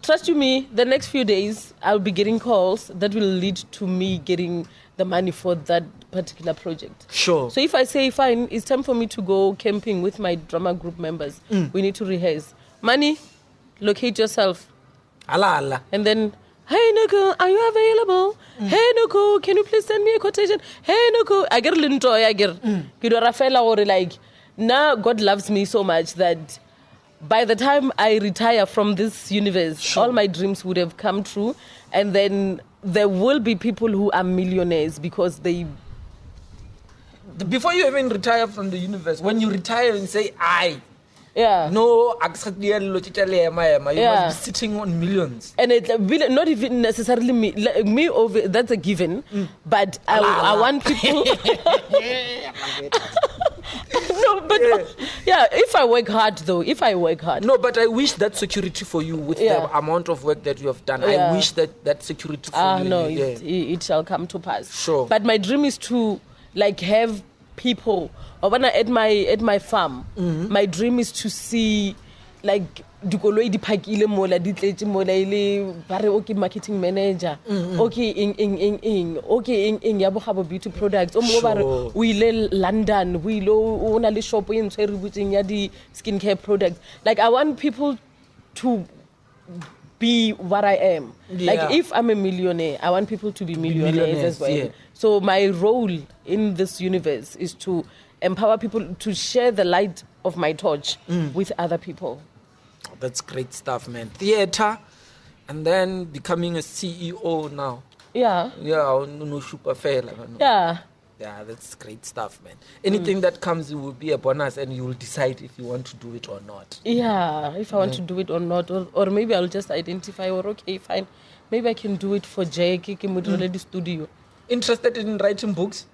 trust you me, the next few days I'll be getting calls that will lead to me getting the money for that particular project. Sure. So if I say, fine, it's time for me to go camping with my drama group members, we need to rehearse. Money, locate yourself. Allah. And then, hey, Noko, are you available? Hey, Noko, can you please send me a quotation? Hey, Noko, I get a little toy, I get. Like, now God loves me so much that by the time I retire from this universe, all my dreams would have come true. And then there will be people who are millionaires because they... Before you even retire from the universe, when you retire and say, Yeah. no, you must be sitting on millions. And it will not even necessarily me over, that's a given. But I want people... No, but yeah, if I work hard though, No, but I wish that security for you with the amount of work that you have done. Yeah. I wish that security for you. No, yeah. it shall come to pass. Sure. But my dream is to like have people, or when I at my farm, my dream is to see like dikoloi di phakile mola di tletse mola ile ba re okay marketing manager okay in ya bo beauty products o mo ba re o ile London o ile o na le shop e ntse re butseng ya di skincare products. Like I want people to be what I am. Like if I'm a millionaire, I want people to be millionaires as well. Yeah. So my role in this universe is to empower people to share the light of my torch with other people. That's great stuff, man. Theater, and then becoming a CEO now. Yeah. Yeah, no super fair. Yeah. Yeah, that's great stuff, man. Anything that comes will be a bonus, and you will decide if you want to do it or not. Yeah, if I want to do it or not, or maybe I'll just identify, or okay, fine, maybe I can do it for Jake the studio. Interested in writing books?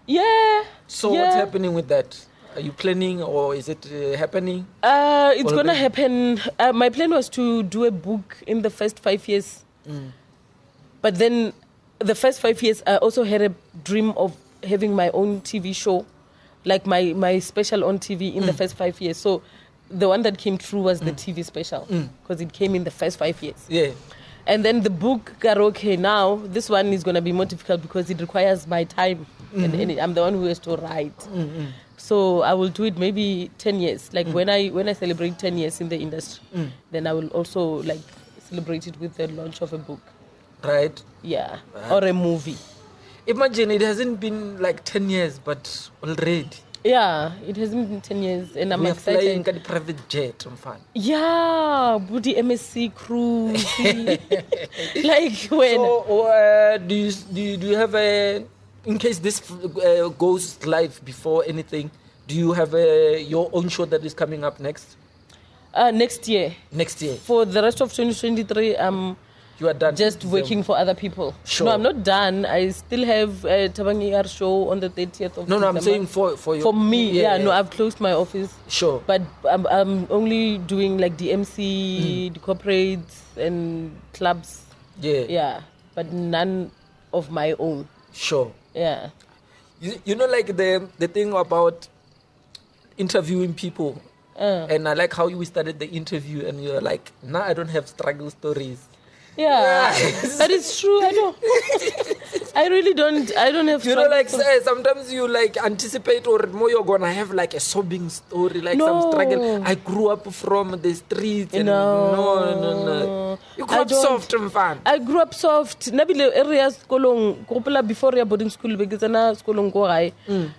Yeah. So what's happening with that? Are you planning, or is it happening? It's going to happen. My plan was to do a book in the first 5 years. But then the first 5 years, I also had a dream of having my own TV show, like my special on TV in the first 5 years. So the one that came true was the TV special, because it came in the first 5 years. Yeah. And then the book, karaoke, now, this one is going to be more difficult because it requires my time. And I'm the one who has to write. So I will do it maybe 10 years. Like when I celebrate 10 years in the industry, then I will also like celebrate it with the launch of a book. Right. Yeah. Or a movie. Imagine it hasn't been like 10 years, but already. Yeah, it hasn't been 10 years, and I'm excited. Flying a private jet. I'm fine. Yeah, Booty MSC cruise. Like when? So, do you have a? In case this goes live before anything, do you have your own show that is coming up next? Next year. Next year. For the rest of 2023, You are done. Just working for other people. Sure. No, I'm not done. I still have a Thabang show on the 30th of December. I'm saying for you. For me, no, I've closed my office. Sure. But I'm only doing like the MC, the corporates and clubs. Yeah. Yeah, but none of my own. Sure. Yeah. You know, like the thing about interviewing people. And I like how we started the interview and you're like, nah, I don't have struggle stories. Yeah, but it's true. I don't. I really don't. I don't have. You know, like sometimes you like anticipate or more you're gonna have like a sobbing story, like some struggle. I grew up from the streets. And no. You grew up soft and fun. I grew up soft. Nabile areas kolong kopela before ya boarding school because na skolong ko gai.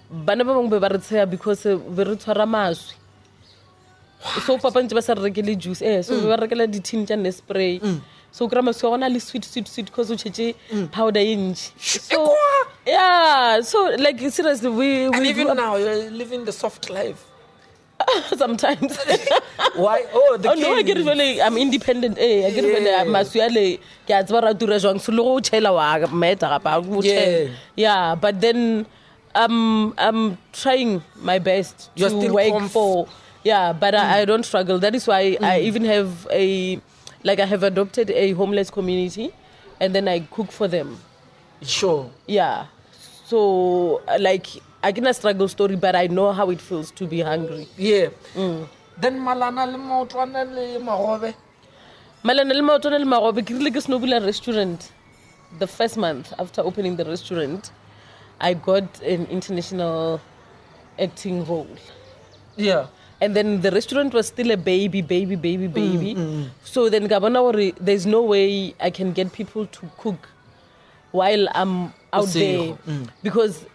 Bana ba bang be ba re tsaya because be re tshwara maswi. So papa ntse ba sa rekele juice so ba rekela di tin tsa spray. So grandma so only sweet because we change powder inch. So yeah, so like seriously we and even now you're living the soft life. Sometimes. Why? Oh, the no, I get really I'm independent. I get really masuale ke a tsara dura jwang so lo chela wa meta about yeah, but then I'm trying my best to work for but I don't struggle. That is why I even have I have adopted a homeless community and then I cook for them. Sure. Yeah. So, like, I can a struggle story, but I know how it feels to be hungry. Yeah. Then Malana le maotwana le magobe. Malana le maotwana le magobe ke rile ke snobula restaurant. The first month after opening the restaurant, I got an international acting role. Yeah. And then the restaurant was still a baby. So then Gabana, there's no way I can get people to cook while I'm out there. Because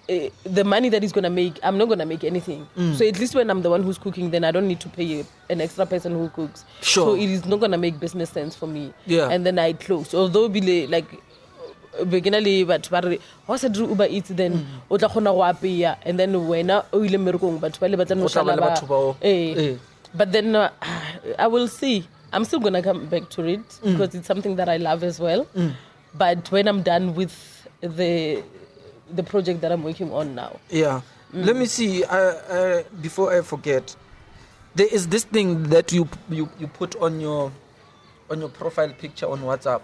the money that he's going to make, I'm not going to make anything. So at least when I'm the one who's cooking, then I don't need to pay an extra person who cooks. Sure. So it is not going to make business sense for me. Yeah. And then I closed. Although like beginnerly but what's a Uber Eats then otla khona go apeya and then wena o ile merkong batho ba le batla no shala ba but then I will see. I'm still going to come back to it because it's something that I love as well. But when I'm done with the project that I'm working on now. Yeah. Let me see before I forget. There is this thing that you put on your profile picture on WhatsApp,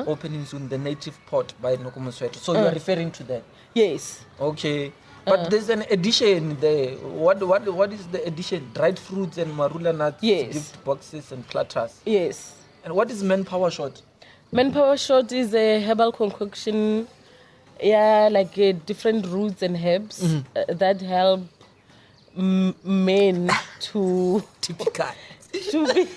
opening soon, the native pot by NOKO MOSWETE. So you are referring to that? Yes. Okay. But there's an addition there. What is the addition? Dried fruits and marula nuts, gift boxes and platters. Yes. And what is manpower shot? Manpower shot is a herbal concoction, like different roots and herbs that help men to... Typical. To be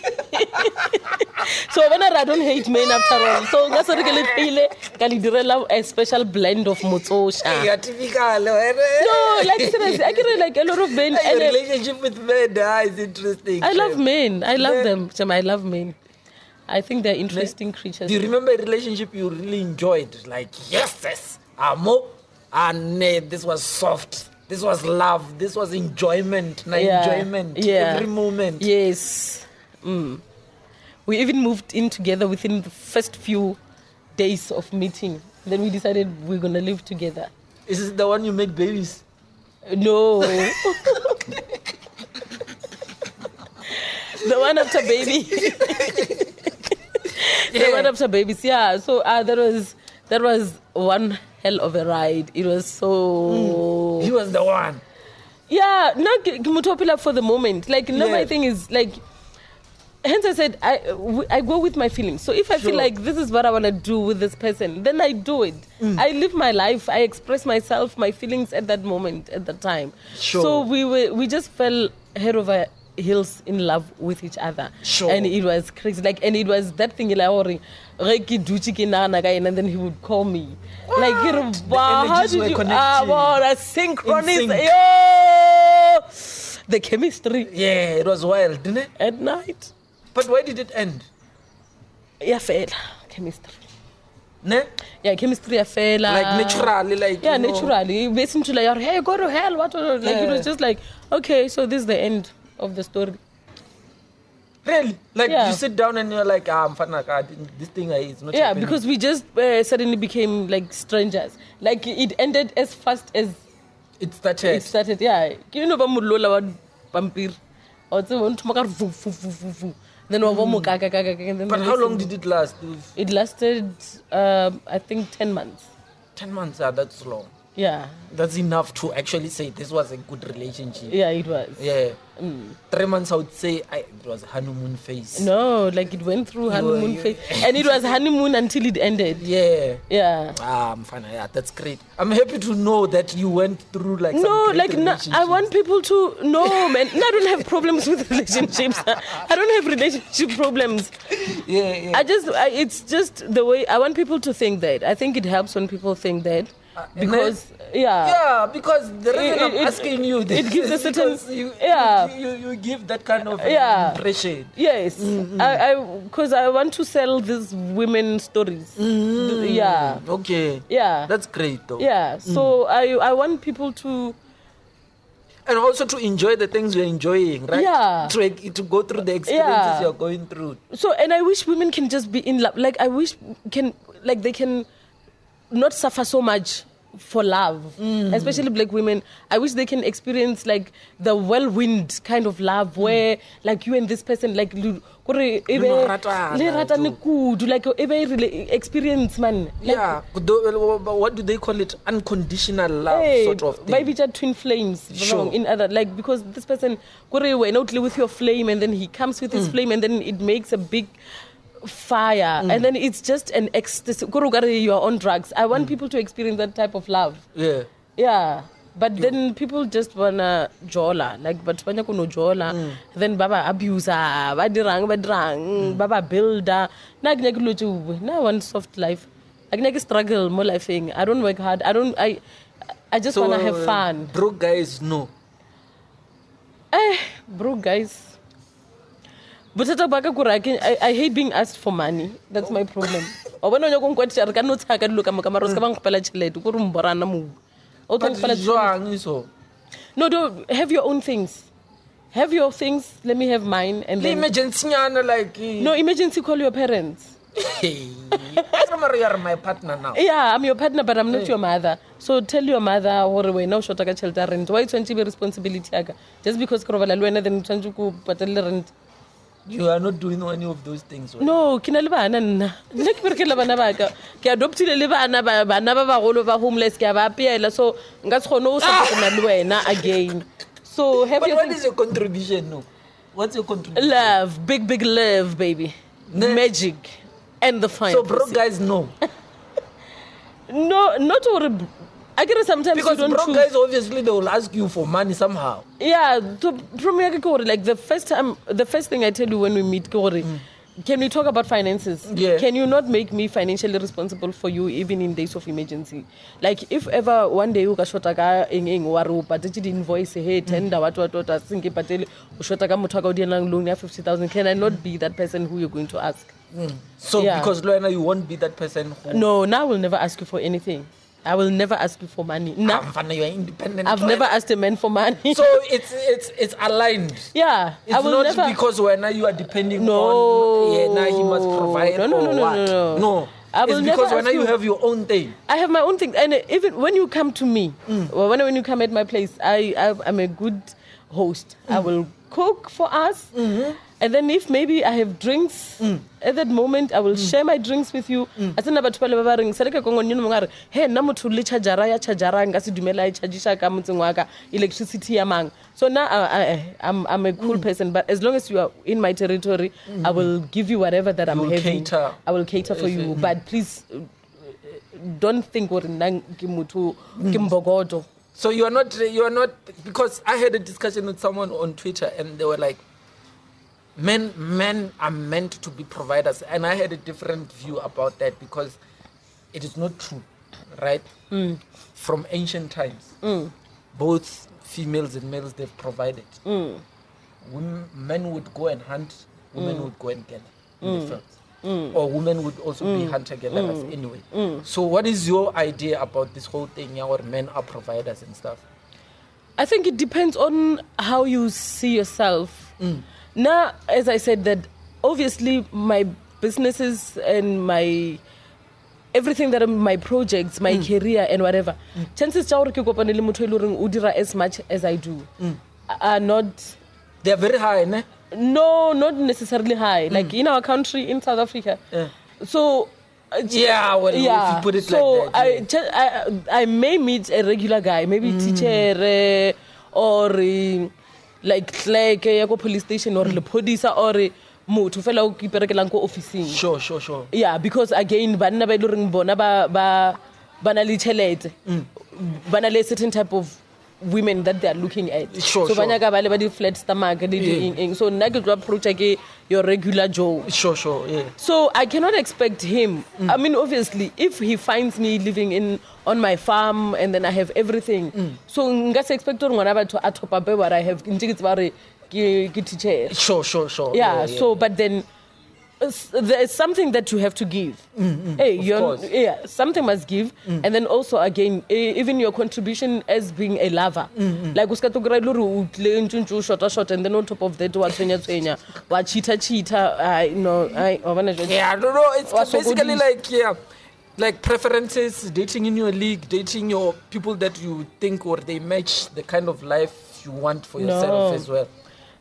so when I don't hate men after all. So that's what I love a special blend of motsosha. Yeah, typical. No, like seriously, I get like a lot of men. Your relationship with men is interesting. I love men. I love them. I love men. I think they're interesting creatures. Do you remember a relationship you really enjoyed? Like, yes, amo, and this was soft. This was love. This was enjoyment. Enjoyment. Every moment. Yes. We even moved in together within the first few days of meeting. Then we decided we're going to live together. Is this the one you make babies? No. The one after baby. The one after babies. Yeah. So that was one hell of a ride. It was so... He was the one. Yeah, not Mutopila for the moment. Like, my thing is, like... Hence I said, I go with my feelings. So if I feel like this is what I want to do with this person, then I do it. I live my life. I express myself, my feelings at that moment, at that time. Sure. So we just fell head over heels in love with each other. Sure. And it was crazy. Like, and it was that thing like, and then he would call me. Like, how did you... a synchronicity. The chemistry. Yeah, it was wild, didn't it? At night. But why did it end? Yeah, fail. Chemistry. Ne? Yeah, chemistry fail. Like naturally, like... Yeah, naturally. Basically, like, hey, go to hell. What? Like, it was just like, okay, so this is the end of the story. Really? Like Yeah. you sit down and you're like, I'm fine, this thing is not Yeah, happening. because we just suddenly became like strangers. Like it ended as fast as It started. it started. Yeah, you know, bamulola wa vampire. Or it's one tomorrow, then But how long did it last? it lasted? I think 10 months. 10 months, that's long. Yeah, That's enough to actually say this was a good relationship. yeah, it was. Yeah. 3 months, I would say it was honeymoon phase. No, like it went through honeymoon phase, and it was honeymoon until it ended. Yeah. Yeah. I'm fine. Yeah, that's great. I'm happy to know that you went through like some No, great like no, I relationships. want people to know, man. No, I don't have problems with relationships. I don't have relationship problems. Yeah. It's just the way I want people to think that. I think it helps when people think that because Yeah, because the reason I'm It- asking you this it gives a is certain- because you, yeah. you give that kind of Yeah. impression. yes, because I want to sell these women stories. Yeah, Okay. yeah, That's great though. yeah. So I want people to And also to enjoy the things you're enjoying, right? Yeah. To go through the experiences Yeah. you're going through. So, and I wish women can just be in love. Like, I wish they can not suffer so much for love, especially black women. I wish they can experience like the whirlwind kind of love where like you and this person like experience man. Like, Yeah. What do they call it? Unconditional love sort of thing. maybe just twin flames. Sure. In other like because this person went out with your flame and then he comes with his flame and then it makes a big fire and then it's just an ecstasy. You are on drugs. I want people to experience that type of love. Yeah. Yeah. But then people just wanna jola, like but when you no jola, then baba abuser, badirang, baba builder. Now I want soft life. I struggle more living. I don't work hard. I just wanna have fun. Broke guys, no. Bro, guys. But I hate being asked for money. That's my problem. But no, don't have your own things. Have your things. Let me have mine, and then Emergency, like. no emergency. Call your parents. I remember you are my partner now. Yeah, I'm your partner, but I'm not your mother. So tell your mother, or we now short shelter rent. Why it's be responsibility? Just because then rent. You are not doing any of those things. Right? No, kina le bana nna. Nna ke berekela bana ba ka. Ke adoptile le bana ba bagolo ba homeless ke a ba apeela so nka se kgone o support le wena again. So have But your what is your contribution? No, what's your contribution? love, big love, baby. Magic and the fine. So, broke pussy. guys, no. No, not or I get sometimes Because you don't broke choose. guys, obviously, they will ask you for money somehow. Yeah, from like the first thing I tell you when we meet, can we talk about finances? Yeah. Can you not make me financially responsible for you even in days of emergency? Like if ever one day you shota ka eng waru patetse di invoice hey tender what sinke patele o shota ka motho ka odi nang loan ya 50,000, can I not be that person who you're going to ask? So, Yeah. because Loena, you won't be that person who. No, now I will never ask you for anything. I will never ask you for money. No, You are independent. I've never asked a man for money. So it's aligned. yeah, It's I will not never. because when you are depending No. on now he must provide No, or what. No. I will It's never because when ask you you- have your own thing. I have my own thing, and even when you come to me, or when you come at my place, I'm a good host. I will cook for us, and then if maybe I have drinks at that moment, I will share my drinks with you. Asana batho ba le ba reng sereka go ngone mo ngare he nna motho le chargera ya chargera nga se dumela e chargisha ka motseng wa ka electricity ya mang. So now I'm a cool person, but as long as you are in my territory, I will give you whatever that I'm will having. cater. I will cater for you, but please don't think what mbogodo. So you are not because I had a discussion with someone on Twitter and they were like, men are meant to be providers, and I had a different view about that because it is not true, right? From ancient times, both females and males they've provided. Men would go and hunt, women would go and gather in the fields. Or women would also be hunter-gatherers anyway. So what is your idea about this whole thing, where men are providers and stuff? I think it depends on how you see yourself. Now, as I said, that obviously my businesses and my everything that are my projects, my career and whatever, chances cha hore ke kopane le motho e le horeng o dira as much as I do are not. They are very high, ne? No, not necessarily high. Like in our country, in South Africa. So. If you put it like that. I may meet a regular guy, maybe teacher or like clerk ya go police station or lepodisa or motho fela o kiperekelang ko officing. Sure. Yeah, because again banna ba iloreng bona ba na le tšhelete. Bana le certain type of women that they are looking at. Sure. Banya ka ba le ba di flat stomach so nna ke tlo approach ke your regular Joe. Sure, yeah. So I cannot expect him. I mean, obviously, if he finds me living on my farm and then I have everything, so nga se expect ngwana ba to atopa be what I have. Ke teacher. Sure. Yeah. So, but then there's something that you have to give. Something must give, and then also again, even your contribution as being a lover. Like uska to gra luru utle short, and then on top of that, wa cheater. I don't know. It's basically like preferences, dating in your league, dating your people that you think or they match the kind of life you want for yourself as well.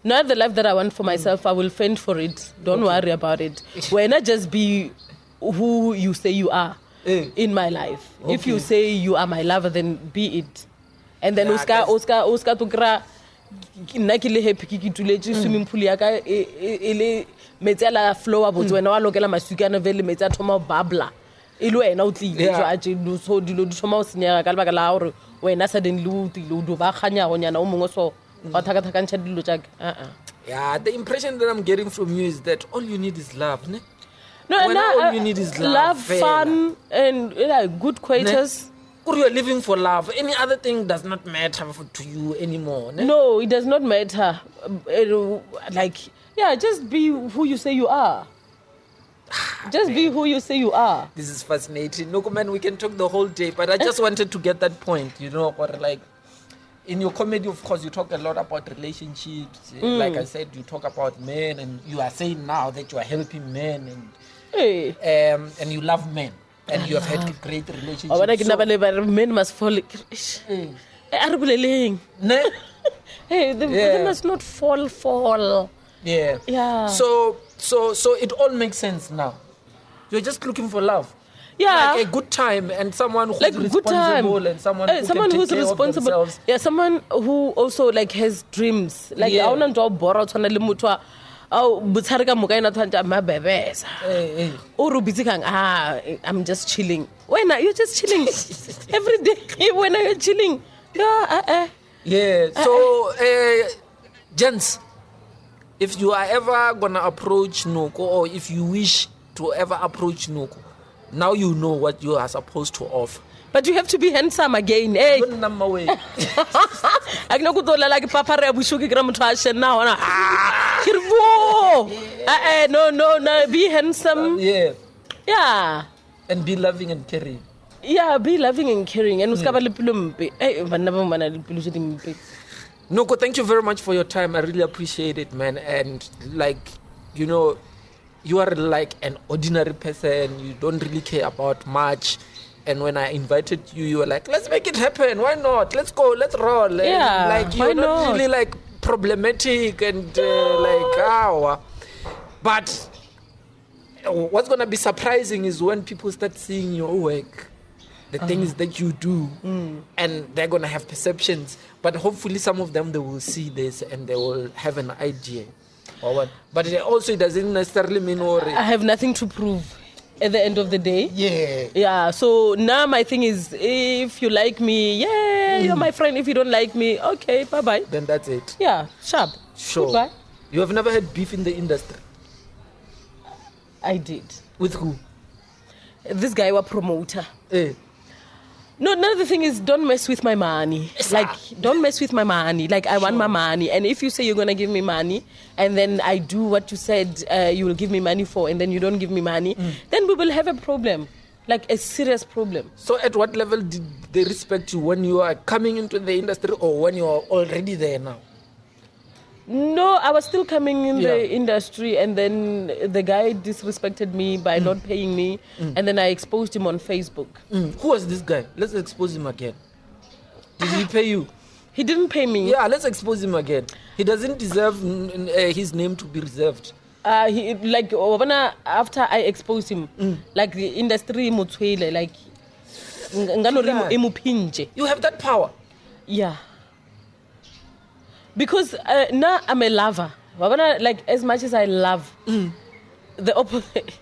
Not the life that I want for myself. I will fend for it. Don't worry about it. Why not just be who you say you are in my life? Okay. If you say you are my lover, then be it. And then Oscar to gra nna ke le happy ke tuletse swimming pool ya ka ele metsi ala flow about wena wa lokela masukana vele metsi a thoma babla ile wena o tlile jo a tshilo so dilo di thoma o senyega ka lebaka la hore wena suddenly o tlile o do ba khanya go nyana o mongwe so. Yeah, the impression that I'm getting from you is that all you need is love, ne? No, all you need is love, fun, and good quaiters. You're living for love. Any other thing does not matter to you anymore. Ne? No, it does not matter. Just be who you say you are. Be who you say you are. This is fascinating. No, man, we can talk the whole day, but I just wanted to get that point, or like. In your comedy, of course, you talk a lot about relationships. Like I said, you talk about men, and you are saying now that you are helping men, and you love men, and you have had great relationships. Men must fall. They must not fall. Yeah. So it all makes sense now. You're just looking for love. Yeah, like a good time and someone who's responsible and someone who someone can who's take care responsible. Of themselves. Yeah, someone who also like has dreams. Like I want to borrow tshwana le motho a butshare ka moka ina thwanta mabebesa. O ro busy kang I'm just chilling. When are you just chilling every day? When are you chilling? Yeah. So gents, if you are ever gonna approach NOKO, or if you wish to ever approach NOKO, now you know what you are supposed to offer. But you have to be handsome again, eh? Don't number way. I know good like papa rebushuki gramutwa now. No, be handsome. Yeah. And be loving and caring. Yeah, be loving and caring. And NOKO, thank you very much for your time. I really appreciate it, man. And you are like an ordinary person. You don't really care about much. And when I invited you, you were like, let's make it happen. Why not? Let's go. Let's roll. Yeah, like you're not really like problematic and But what's going to be surprising is when people start seeing your work, the things that you do, and they're going to have perceptions. But hopefully some of them, they will see this and they will have an idea. But it doesn't necessarily mean I have nothing to prove at the end of the day. Yeah. So now my thing is, if you like me, you're my friend. If you don't like me, okay, bye-bye. Then that's it. Yeah, sharp. Sure. Goodbye. You have never had beef in the industry? I did. With who? This guy was promoter. No, another thing is don't mess with my money. Don't mess with my money. I want my money. And if you say you're going to give me money and then I do what you said you will give me money for and then you don't give me money, then we will have a problem. A serious problem. So at what level did they respect you? When you are coming into the industry or when you are already there now? No, I was still coming in the industry, and then the guy disrespected me by not paying me, and then I exposed him on Facebook. Who was this guy? Let's expose him again. Did he pay you? He didn't pay me. Yeah, let's expose him again. He doesn't deserve his name to be reserved. After I exposed him, like the industry mutswele, like you have that power. Yeah. Because now I'm a lover. Like as much as I love, the opposite.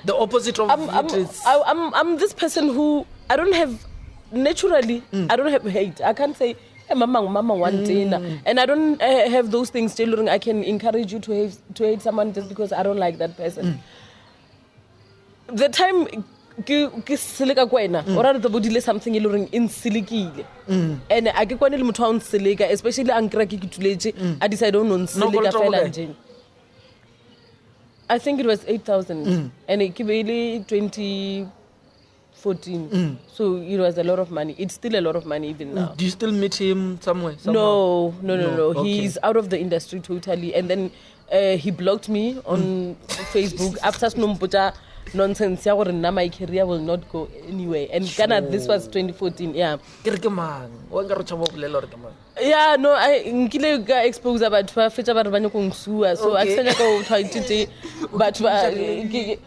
The opposite of I'm this person who I don't have naturally. I don't have hate. I can't say hey, mama one dinner, and I don't have those things. Tailoring, I can encourage you to hate someone just because I don't like that person. The time. Silika kwena ora re tobodile something e loreng in silikile and a ke kwane le motho a nsilika especially ankra ke kituletse I decide on nsilika fela nje. I think it was 8,000 and it ke be 2014 so it was a lot of money. It's still a lot of money even now. Do you still meet him somewhere? No. Okay. He's out of the industry totally, and then he blocked me on Facebook after Snomputa nonsense my career will not go anywhere, and Ghana, this was 2014. I nkile ga expose about fetsa ba re banya go nsua, so I tsenya go try to but ke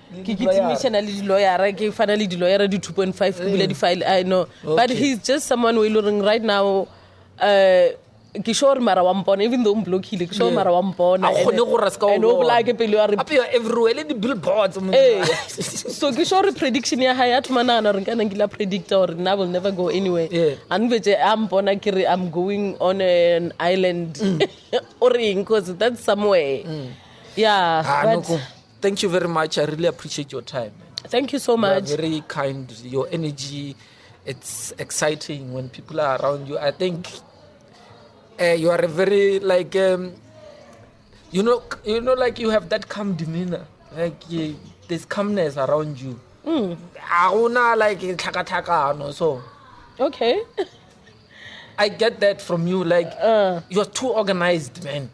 mission le lawyer ke finally the lawyer di 2.5 ke bula di file I know, but he's just someone we learning right now. Ke sure mara wa mpona even though mblockile ke sure mara wa mpona and o bla ke pele up you everywhere le di billboards so ke sure prediction ya haya thumana na re kana ngila predictor or na will never go anywhere and vetse am bona ke re I'm going on an island or because that's somewhere but Noko, thank you very much. I really appreciate your time. Thank you so much. You are very kind. Your energy, it's exciting when people are around you. I think you are a very like you know like you have that calm demeanor, like there's calmness around you. Like no, so okay. I get that from you, like you're too organized, man.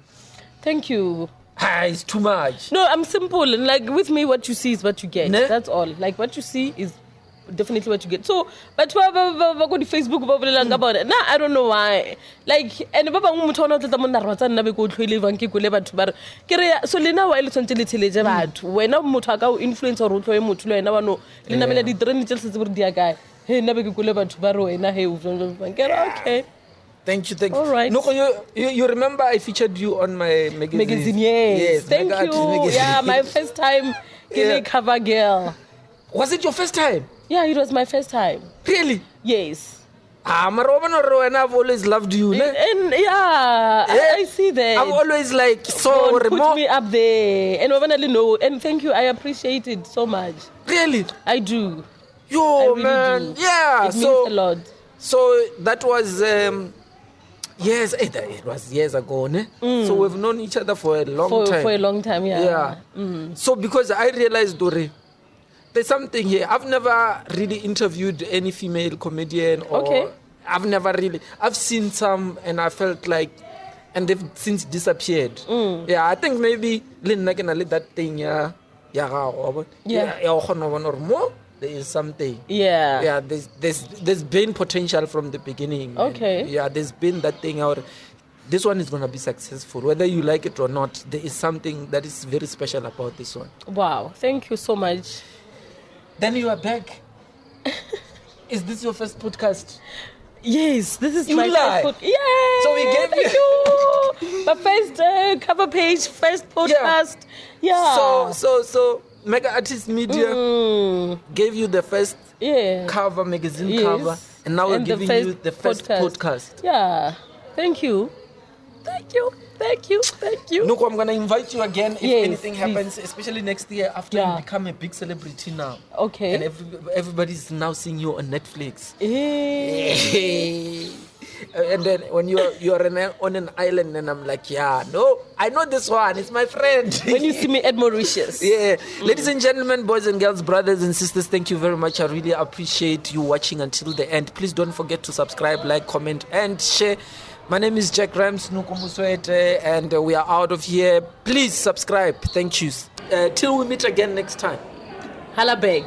Thank you. It's too much. No, I'm simple, and like with me what you see is what you get. That's all. Like what you see is definitely what you get. So, but go to Facebook about it. Nah, I don't know why. Like, and baba mutho ona tla monna rwatsa nna be go tlhoile bang ke kule batho ba re so lena wa ile tsontse le tsheleje batho wena motho aka o influence or tloe motho le wena bano le namela di trend tse se bore dia kae he nna be ke kule batho ba re wena he okay. Thank you. All right. Noko, you remember I featured you on my magazine? Yes. Thank you. Yeah, my first time getting cover girl. Was it your first time? Yeah, it was my first time. Really? Yes. And I've always loved you. And I see that. I'm always like, so put me up there. And overly know. And thank you. I appreciate it so much. Really? I do. Yo, really man. Do. Yeah. It means a lot. So that was... yes, it was years ago, ne? So we've known each other for a long time. For a long time, yeah. So because I realized, Dore, there's something here. I've never really interviewed any female comedian, or I've never really. I've seen some, and I felt like, and they've since disappeared. Yeah, I think maybe that thing, or more. There is something. Yeah. There's been potential from the beginning. Okay. And there's been that thing out. This one is gonna be successful, whether you like it or not. There is something that is very special about this one. Wow! Thank you so much. Then you are back. Is this your first podcast? Yes, this is my first podcast. Yay! So we gave you my first cover page, first podcast. Yeah. So. Mega Artist Media gave you the first cover, magazine cover, and now we're giving you the first podcast. Yeah. Thank you. Noko, I'm going to invite you again if anything happens, especially next year after you become a big celebrity now. Okay. And everybody's now seeing you on Netflix. And then when you're on an island, and I'm like, I know this one. It's my friend. When you see me at Mauritius. Ladies and gentlemen, boys and girls, brothers and sisters, thank you very much. I really appreciate you watching until the end. Please don't forget to subscribe, like, comment, and share My name is Jack Rams, NOKO MOSWETE, and we are out of here. Please subscribe. Thank you. Till we meet again next time. Hala beg.